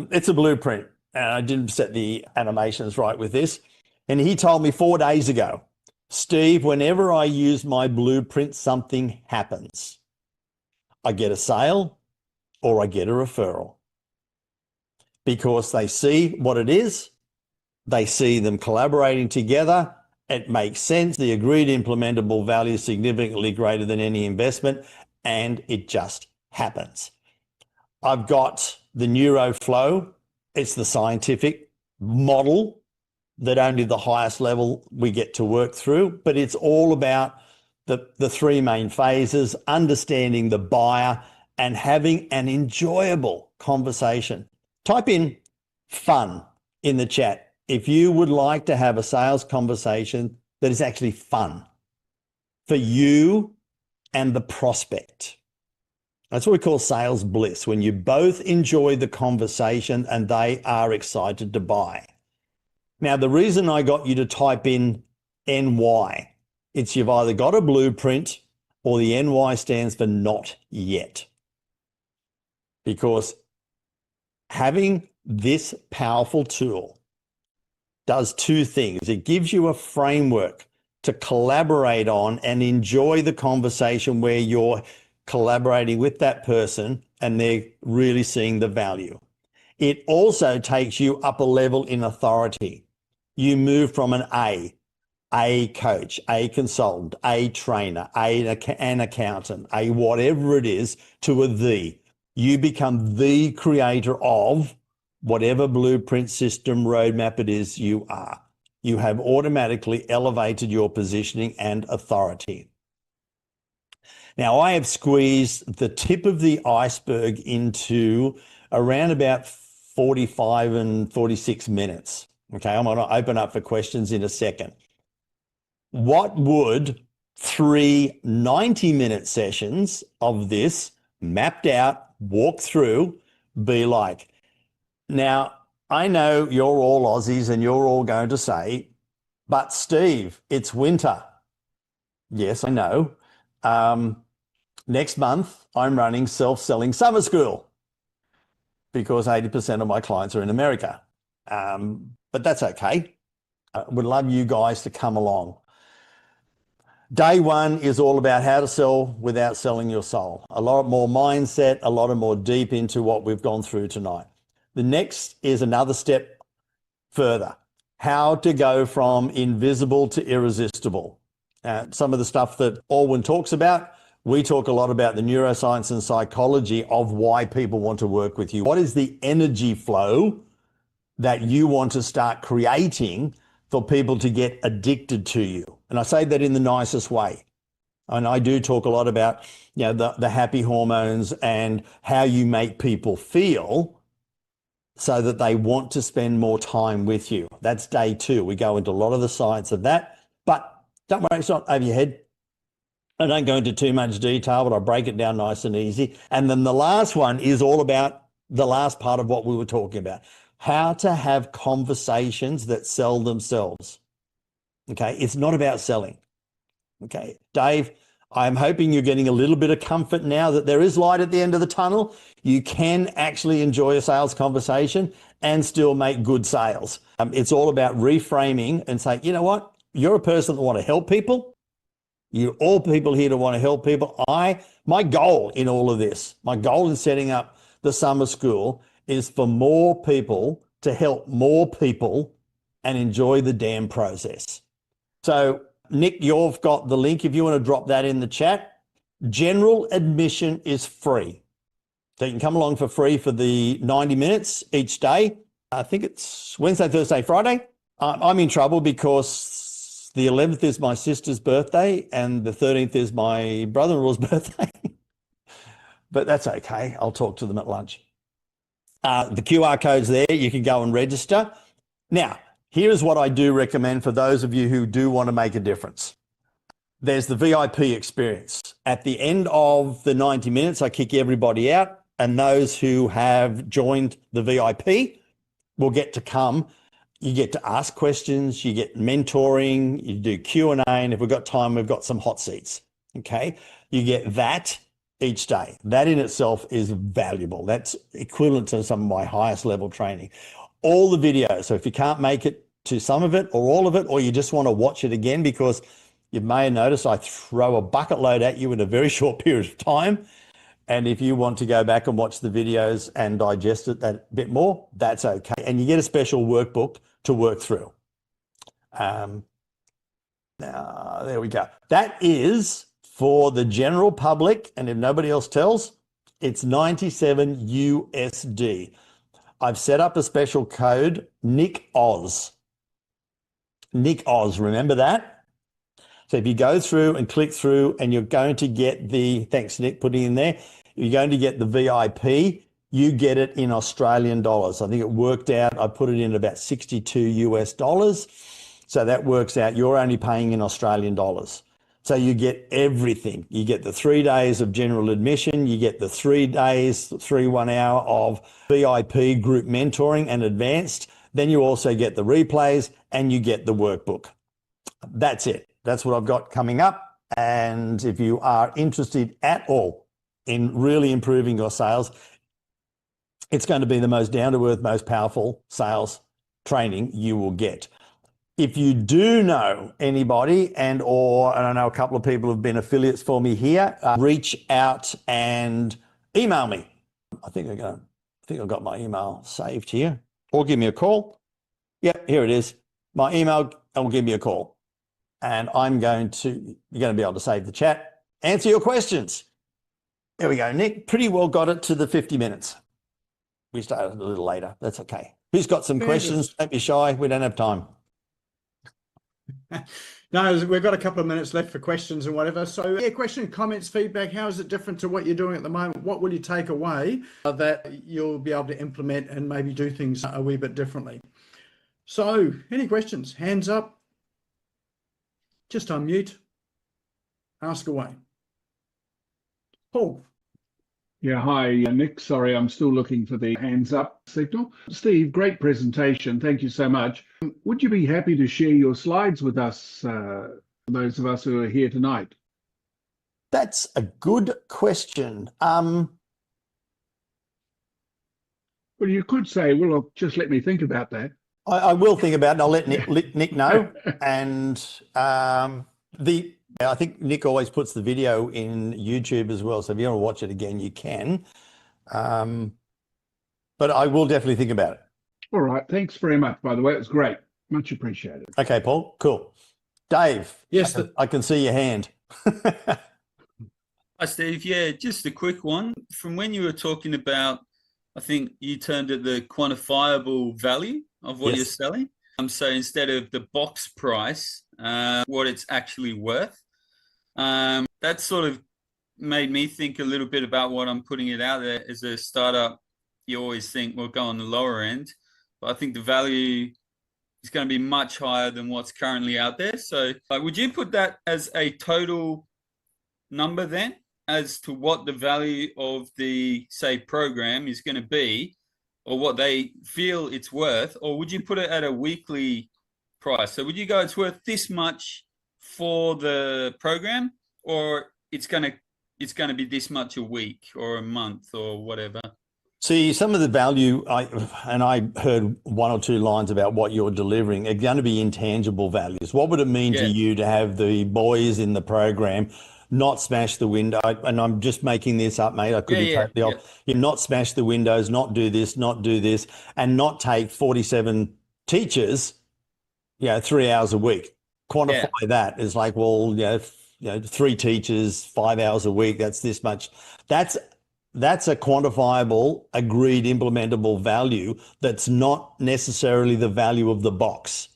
It's a blueprint. And I didn't set the animations right with this. And he told me 4 days ago, Steve, whenever I use my blueprint, something happens. I get a sale or I get a referral. Because they see what it is, they see them collaborating together, it makes sense, the agreed implementable value is significantly greater than any investment, and it just happens. I've got the NeuroFlow. It's the scientific model that only the highest level we get to work through, but it's all about the three main phases, understanding the buyer and having an enjoyable conversation. Type in fun in the chat if you would like to have a sales conversation that is actually fun for you and the prospect. That's what we call sales bliss, when you both enjoy the conversation and they are excited to buy. Now, the reason I got you to type in NY, it's you've either got a blueprint or the NY stands for not yet. Because having this powerful tool does two things. It gives you a framework to collaborate on and enjoy the conversation where you're collaborating with that person and they're really seeing the value. It also takes you up a level in authority. You move from an A coach, A consultant, A trainer, an accountant, A whatever it is, to a the. You become the creator of whatever blueprint, system, roadmap it is you are. You have automatically elevated your positioning and authority. Now, I have squeezed the tip of the iceberg into around about 45 and 46 minutes. Okay, I'm going to open up for questions in a second. What would 3 90-minute sessions of this mapped out, walk through, be like? Now, I know you're all Aussies and you're all going to say, but Steve, it's winter. Yes, I know. Next month, I'm running self-selling summer school because 80% of my clients are in America. But that's okay. I would love you guys to come along. Day one is all about how to sell without selling your soul. A lot more mindset, a lot more deep into what we've gone through tonight. The next is another step further. How to go from invisible to irresistible. Some of the stuff that Alwyn talks about, we talk a lot about the neuroscience and psychology of why people want to work with you. What is the energy flow that you want to start creating for people to get addicted to you? And I say that in the nicest way. And I do talk a lot about, the happy hormones and how you make people feel so that they want to spend more time with you. That's day 2. We go into a lot of the science of that, but don't worry, it's not over your head. I don't go into too much detail, but I break it down nice and easy. And then the last one is all about the last part of what we were talking about, how to have conversations that sell themselves. Okay, it's not about selling. Okay, Dave, I'm hoping you're getting a little bit of comfort now that there is light at the end of the tunnel. You can actually enjoy a sales conversation and still make good sales. It's all about reframing and saying, you know what? You're a person that want to help people. You're all people here to want to help people. My goal in all of this, my goal in setting up the summer school is for more people to help more people and enjoy the damn process. So Nick, you've got the link if you want to drop that in the chat. General admission is free. So you can come along for free for the 90 minutes each day. I think it's Wednesday, Thursday, Friday. I'm in trouble because the 11th is my sister's birthday and the 13th is my brother-in-law's birthday. But that's okay. I'll talk to them at lunch. The QR code's there. You can go and register. Now, here's what I do recommend for those of you who do want to make a difference. There's the VIP experience. At the end of the 90 minutes, I kick everybody out, and those who have joined the VIP will get to come. You get to ask questions, you get mentoring, you do Q&A, and if we've got time, we've got some hot seats, okay? You get that each day. That in itself is valuable. That's equivalent to some of my highest level training. All the videos, so if you can't make it to some of it or all of it, or you just want to watch it again, because you may have noticed I throw a bucket load at you in a very short period of time. And if you want to go back and watch the videos and digest it that bit more, that's okay. And you get a special workbook to work through. Now, there we go. That is for the general public. And if nobody else tells, it's 97 USD. I've set up a special code, Nick Oz. Nick Oz, remember that? So if you go through and click through and you're going to get the, thanks Nick, putting in there, you're going to get the VIP, you get it in Australian dollars. I think it worked out, I put it in about 62 US dollars. So that works out, you're only paying in Australian dollars. So you get everything. You get the 3 days of general admission, you get the 3 days, 1 hour of VIP group mentoring and advanced. Then you also get the replays and you get the workbook. That's it. That's what I've got coming up. And if you are interested at all in really improving your sales, it's going to be the most down-to-earth, most powerful sales training you will get. If you do know anybody and I know a couple of people have been affiliates for me here, reach out and email me. I think I've got my email saved here. Or give me a call. Yep, here it is. My email, or give me a call. And you're going to be able to save the chat, answer your questions. There we go, Nick. Pretty well got it to the 50 minutes. We started a little later. That's okay. Who's got some questions? Don't be shy. We don't have time. No, we've got a couple of minutes left for questions and whatever. So yeah, question, comments, feedback. How is it different to what you're doing at the moment? What will you take away that you'll be able to implement and maybe do things a wee bit differently? So any questions? Hands up. Just unmute. Ask away. Paul. Yeah, hi, Nick. Sorry, I'm still looking for the hands up signal. Steve, great presentation. Thank you so much. Would you be happy to share your slides with us, those of us who are here tonight? That's a good question. Well, you could say, well, just let me think about that. I will think about it. I'll let Nick know. And I think Nick always puts the video in YouTube as well. So if you want to watch it again, you can. But I will definitely think about it. All right. Thanks very much, by the way. It was great. Much appreciated. Okay, Paul. Cool. Dave. Yes. I can see your hand. Hi, Steve. Yeah, just a quick one. From when you were talking about, I think you termed it the quantifiable value of what you're selling. So instead of the box price, what it's actually worth. That sort of made me think a little bit about what I'm putting it out there. As a startup, you always think we'll go on the lower end, but I think the value is going to be much higher than what's currently out there. So would you put that as a total number then, as to what the value of the, say, program is going to be, or what they feel it's worth? Or would you put it at a weekly price? So would you go, it's worth this much for the program, or it's going to be this much a week or a month or whatever? See, some of the value, I heard 1 or 2 lines about what you're delivering, are going to be intangible values. What would it mean to you to have the boys in the program not smash the window? And I'm just making this up, mate. I could be totally off. You not smash the windows, not do this, and not take 47 teachers, 3 hours a week. Quantify that as like, well, 3 teachers, 5 hours a week. That's this much. That's a quantifiable, agreed, implementable value. That's not necessarily the value of the box.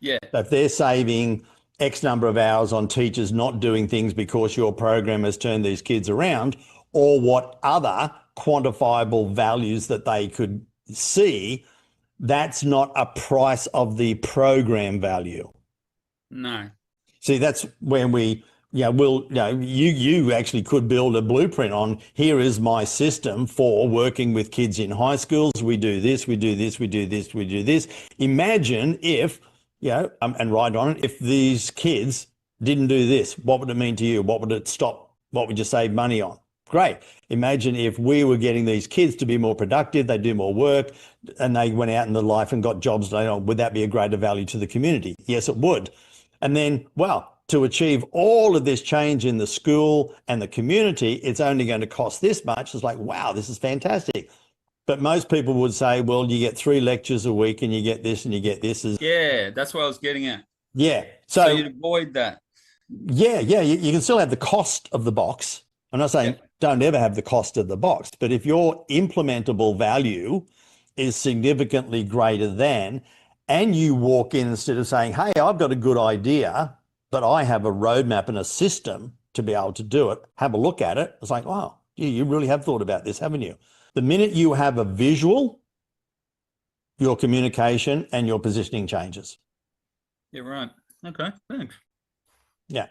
Yeah. So if they're saving X number of hours on teachers not doing things because your program has turned these kids around, or what other quantifiable values that they could see, that's not a price of the program value. No. See, that's when you actually could build a blueprint on, here is my system for working with kids in high schools. We do this, we do this, we do this, we do this. Imagine if, and write on it, if these kids didn't do this, what would it mean to you? What would it stop? What would you save money on? Great. Imagine if we were getting these kids to be more productive, they do more work, and they went out in the life and got jobs later on. Would that be a greater value to the community? Yes, it would. And then, to achieve all of this change in the school and the community, it's only going to cost this much. It's like, wow, this is fantastic. But most people would say, well, you get 3 lectures a week and you get this and you get this. Yeah, that's what I was getting at. Yeah. So you'd avoid that. Yeah. You can still have the cost of the box. I'm not saying don't ever have the cost of the box, but if your implementable value is significantly greater than, and you walk in instead of saying, hey, I've got a good idea, but I have a roadmap and a system to be able to do it, have a look at it. It's like, wow, You really have thought about this, haven't you? The minute you have a visual, your communication and your positioning changes. Yeah, right. Okay, thanks. Yeah.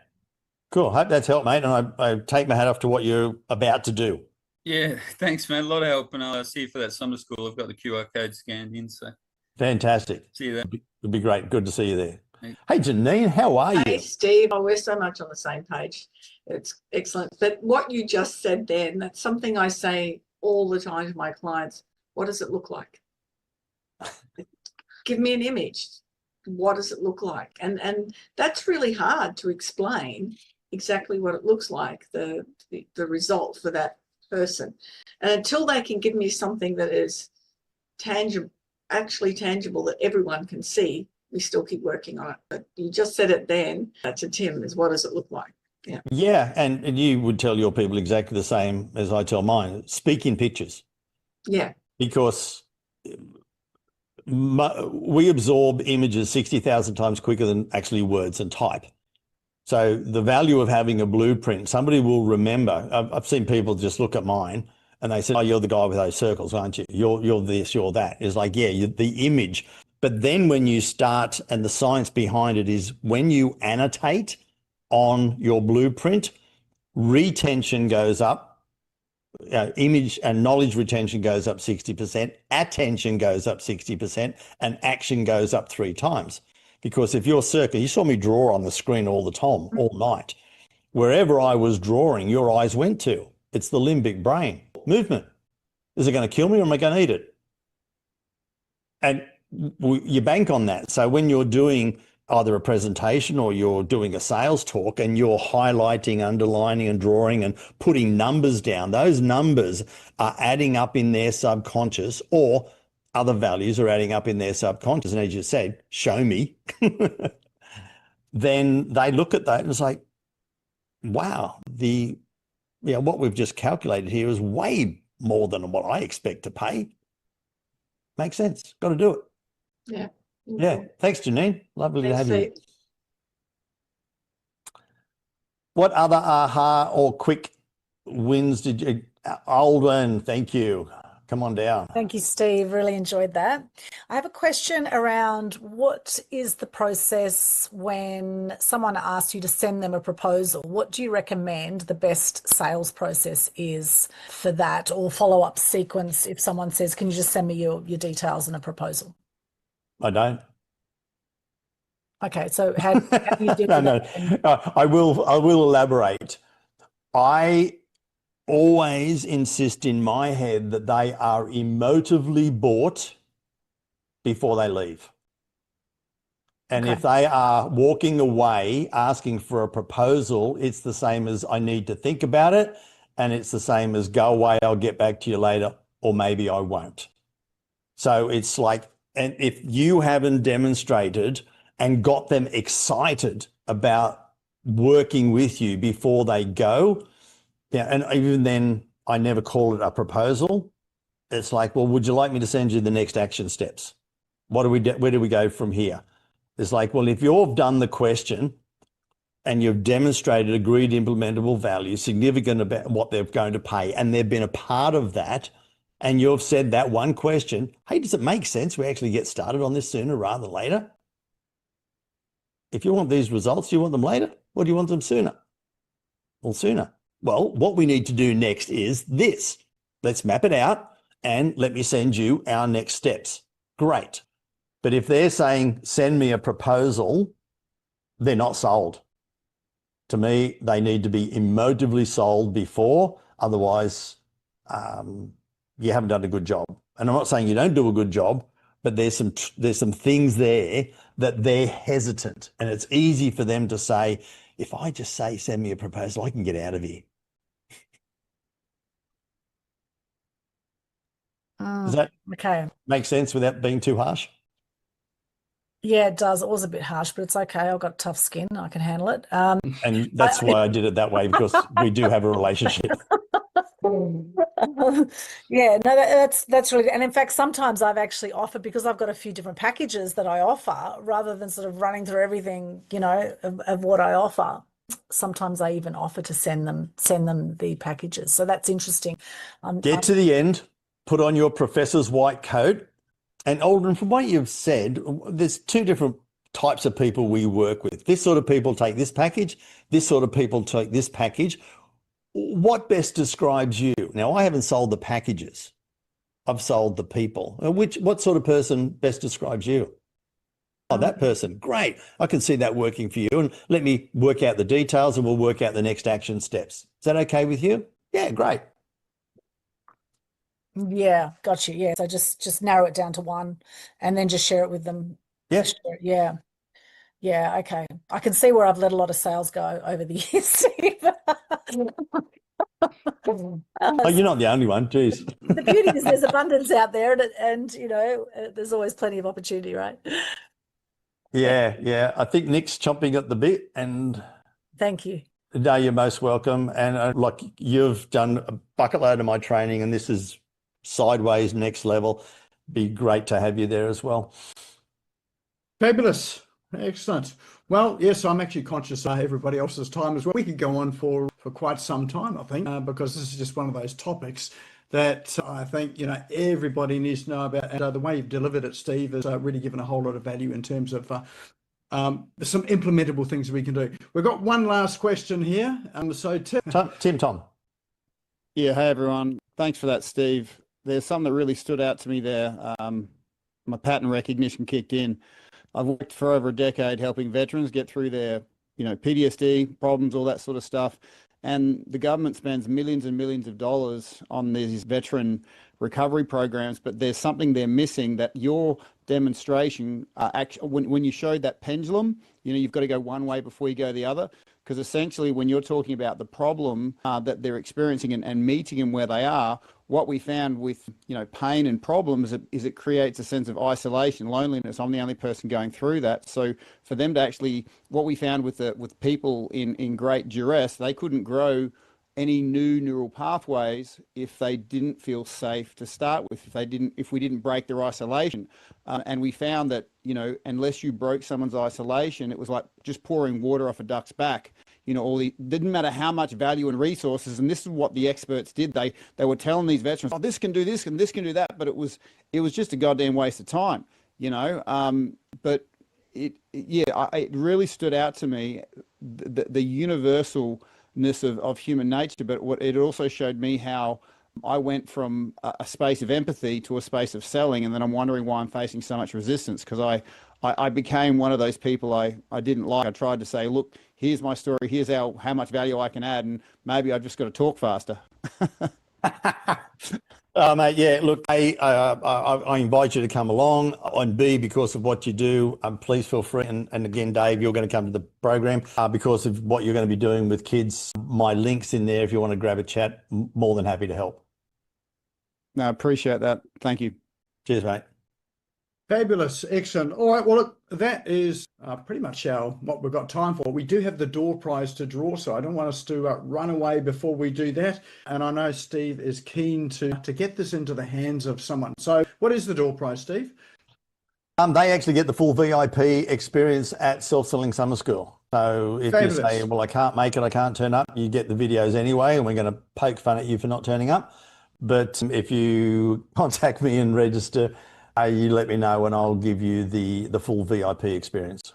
Cool. Hope that's helped, mate. And I take my hat off to what you're about to do. Yeah, thanks, man. A lot of help, and I'll see you for that summer school. I've got the QR code scanned in, so Fantastic. see you there. It'd be great. Good to see you there. Hey, Janine, how are you? Hey, Steve. Oh, we're so much on the same page. It's excellent. But what you just said then, that's something I say all the time to my clients. What does it look like? Give me an image. What does it look like? And that's really hard to explain exactly what it looks like, the result for that person. And until they can give me something that is tangible, actually tangible, that everyone can see, we still keep working on it. But you just said it then to Tim, is what does it look like? Yeah. Yeah. And you would tell your people exactly the same as I tell mine. Speak in pictures. Yeah. Because we absorb images 60,000 times quicker than actually words and type. So the value of having a blueprint, somebody will remember. I've seen people just look at mine and they say, oh, you're the guy with those circles, aren't you? You're this, you're that. It's like, yeah, the image. But then when you start, and the science behind it is when you annotate on your blueprint, retention goes up. Image and knowledge retention goes up 60%, attention goes up 60%, and action goes up 3 times. Because if your circle, you saw me draw on the screen all the time, all night, wherever I was drawing, your eyes went to. It's the limbic brain. Movement. Is it going to kill me or am I going to eat it? And you bank on that. So when you're doing either a presentation or you're doing a sales talk and you're highlighting, underlining and drawing and putting numbers down, those numbers are adding up in their subconscious, or other values are adding up in their subconscious. And as you said, show me. Then they look at that and it's like, wow, what we've just calculated here is way more than what I expect to pay. Makes sense. Got to do it. Yeah. Yeah. Thanks, Janine. Lovely to have you. Steve. What other aha or quick wins did you? Alden, thank you. Come on down. Thank you, Steve. Really enjoyed that. I have a question around what is the process when someone asks you to send them a proposal? What do you recommend the best sales process is for that, or follow-up sequence if someone says, can you just send me your details and a proposal? I don't. Okay, so how do you do No, that? I will elaborate. I always insist in my head that they are emotively bought before they leave. And Okay. if they are walking away asking for a proposal, it's the same as I need to think about it. And it's the same as go away, I'll get back to you later, or maybe I won't. So it's like, and if you haven't demonstrated and got them excited about working with you before they go, yeah, and even then, I never call it a proposal. It's like, well, would you like me to send you the next action steps? Where do we go from here? It's like, well, if you've done the question and you've demonstrated agreed implementable value, significant about what they're going to pay, and they've been a part of that, and you've said that one question, hey, does it make sense we actually get started on this sooner rather than later? If you want these results, do you want them later, or do you want them sooner? Well, sooner. Well, what we need to do next is this. Let's map it out and let me send you our next steps. Great. But if they're saying, send me a proposal, they're not sold. To me, they need to be emotively sold before. Otherwise, you haven't done a good job. And I'm not saying you don't do a good job, but there's some things there that they're hesitant. And it's easy for them to say, if I just say, send me a proposal, I can get out of here. Does that make sense without being too harsh? Yeah, it does. It was a bit harsh, but it's okay. I've got tough skin. I can handle it. And that's why I did it that way, because we do have a relationship. Yeah, no, that's really, and in fact, sometimes I've actually offered, because I've got a few different packages that I offer, rather than sort of running through everything, of what I offer. sometimes I even offer to send them the packages. So that's interesting. Get to the end, put on your professor's white coat. And Alden, from what you've said, there's two different types of people we work with. This sort of people take this package. This sort of people take this package. What best describes you? Now, I haven't sold the packages. I've sold the people. What sort of person best describes you? Oh, that person. Great. I can see that working for you. And let me work out the details and we'll work out the next action steps. Is that okay with you? Yeah, great. Yeah, got you. Yeah. So just narrow it down to one and then just share it with them. Yes. Yeah. Yeah. Okay. I can see where I've let a lot of sales go over the years, Steve. Oh, you're not the only one. Jeez. The beauty is there's abundance out there and there's always plenty of opportunity, right? Yeah. I think Nick's chomping at the bit and Thank you. no, you're most welcome. And like you've done a bucket load of my training and this is sideways next level. Be great to have you there as well. Fabulous. Excellent. Well, yes, I'm actually conscious of everybody else's time as well. We could go on for quite some time, I think, because this is just one of those topics that I think, everybody needs to know about. And the way you've delivered it, Steve, has really given a whole lot of value in terms of some implementable things we can do. We've got one last question here. So Tom. Yeah, hey, everyone. Thanks for that, Steve. There's something that really stood out to me there. My pattern recognition kicked in. I've worked for over a decade helping veterans get through their, PTSD problems, all that sort of stuff. And the government spends millions and millions of dollars on these veteran recovery programs, but there's something they're missing that your demonstration, when you showed that pendulum, you've got to go one way before you go the other. Because essentially when you're talking about the problem that they're experiencing and meeting them where they are, what we found with pain and problems is it creates a sense of isolation, loneliness. I'm the only person going through that. So for them to actually, what we found with people in great duress, they couldn't grow any new neural pathways if they didn't feel safe to start with, if we didn't break their isolation. And we found that, unless you broke someone's isolation, it was like just pouring water off a duck's back. Didn't matter how much value and resources, and this is what the experts did. They were telling these veterans, oh, this can do this and this can do that, but it was just a goddamn waste of time, But it really stood out to me, the universalness of human nature. But it also showed me how I went from a space of empathy to a space of selling, and then I'm wondering why I'm facing so much resistance, because I became one of those people I didn't like. I tried to say, look, here's my story, here's how much value I can add, and maybe I just got to talk faster. Mate, yeah, look, I invite you to come along, and B, because of what you do, please feel free. And again, Dave, you're going to come to the program because of what you're going to be doing with kids. My link's in there if you want to grab a chat. More than happy to help. No, I appreciate that. Thank you. Cheers, mate. Fabulous. Excellent. All right. Well, look, that is pretty much what we've got time for. We do have the door prize to draw, so I don't want us to run away before we do that. And I know Steve is keen to get this into the hands of someone. So what is the door prize, Steve? They actually get the full VIP experience at Self-Selling Summer School. So if Fabulous. You say, well, I can't make it, I can't turn up, you get the videos anyway, and we're going to poke fun at you for not turning up. But if you contact me and register, you let me know and I'll give you the full VIP experience.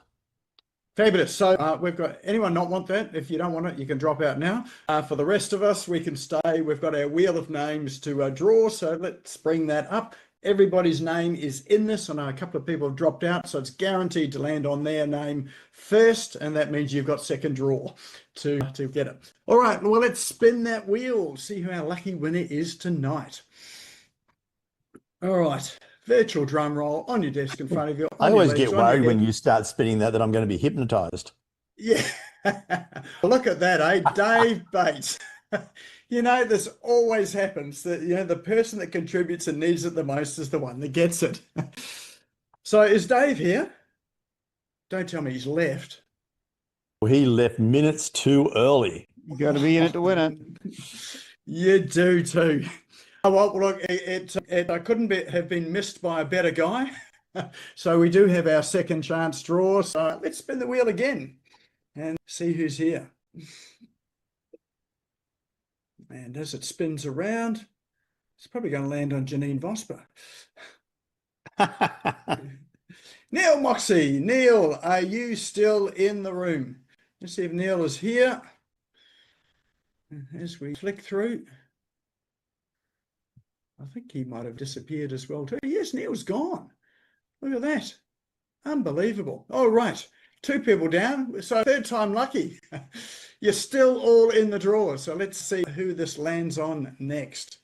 Fabulous. So we've got, anyone not want that? If you don't want it, you can drop out now. For the rest of us, we can stay. We've got our wheel of names to draw. So let's bring that up. Everybody's name is in this. I know a couple of people have dropped out, so it's guaranteed to land on their name first. And that means you've got second draw to get it. All right. Well, let's spin that wheel. See who our lucky winner is tonight. All right. Virtual drum roll on your desk in front of you. I always get worried when you start spinning that I'm going to be hypnotized. Yeah. Look at that, eh? Dave Bates. This always happens that, the person that contributes and needs it the most is the one that gets it. So is Dave here? Don't tell me he's left. Well, he left minutes too early. You got to be in it to win it. You do too. Oh, well, look, I couldn't have been missed by a better guy. So we do have our second chance draw. So let's spin the wheel again and see who's here. And as it spins around, it's probably going to land on Janine Vosper. Neil Moxie. Neil, are you still in the room? Let's see if Neil is here. As we flick through, I think he might have disappeared as well too. Yes, Neil's gone. Look at that. Unbelievable. All right. 2 people down. So 3rd time lucky. You're still all in the draw. So let's see who this lands on next.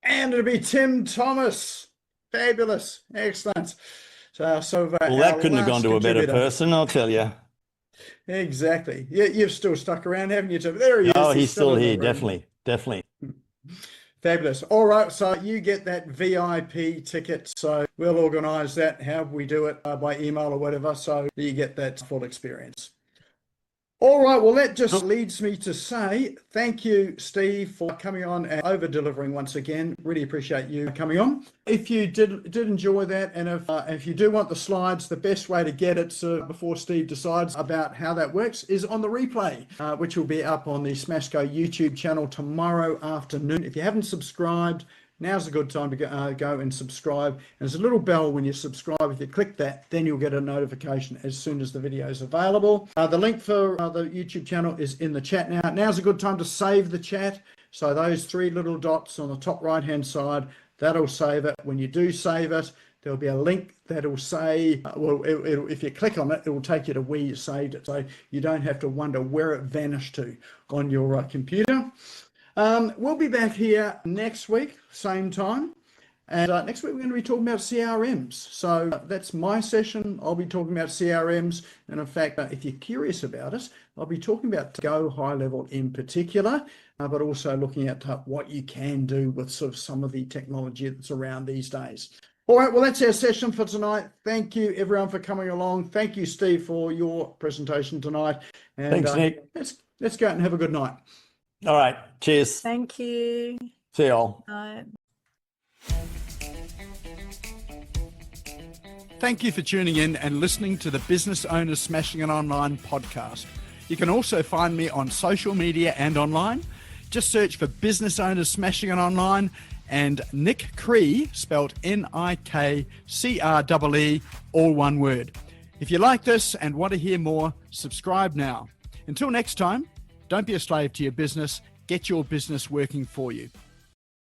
And it'll be Tim Thomas. Fabulous. Excellent. So well, that couldn't have gone to a better person, I'll tell you. Exactly. You've still stuck around, haven't you, Tim? There he is. Oh, he's still here. Definitely. Fabulous. All right, so you get that VIP ticket. So we'll organise that, how we do it, by email or whatever, so you get that full experience. All right, well, that just leads me to say thank you, Steve, for coming on and over-delivering once again. Really appreciate you coming on. If you did enjoy that, and if you do want the slides, the best way to get it before Steve decides about how that works is on the replay, which will be up on the Smashco YouTube channel tomorrow afternoon. If you haven't subscribed, now's a good time to go and subscribe. And there's a little bell when you subscribe. If you click that, then you'll get a notification as soon as the video is available. The link for the YouTube channel is in the chat now. Now's a good time to save the chat. So those 3 little dots on the top right-hand side, that'll save it. When you do save it, there'll be a link that'll say, if you click on it, it will take you to where you saved it. So you don't have to wonder where it vanished to on your computer. We'll be back here next week, same time. And next week, we're going to be talking about CRMs. So that's my session. I'll be talking about CRMs. And in fact, if you're curious about it, I'll be talking about Go High Level in particular, but also looking at what you can do with sort of some of the technology that's around these days. All right, well, that's our session for tonight. Thank you, everyone, for coming along. Thank you, Steve, for your presentation tonight. And, thanks, Nick. Let's go out and have a good night. All right. Cheers. Thank you. See you all. Bye. Thank you for tuning in and listening to the Business Owners Smashing It Online podcast. You can also find me on social media and online. Just search for Business Owners Smashing It Online and Nick Cree, spelled Nikree, all one word. If you like this and want to hear more, subscribe now. Until next time, don't be a slave to your business. Get your business working for you.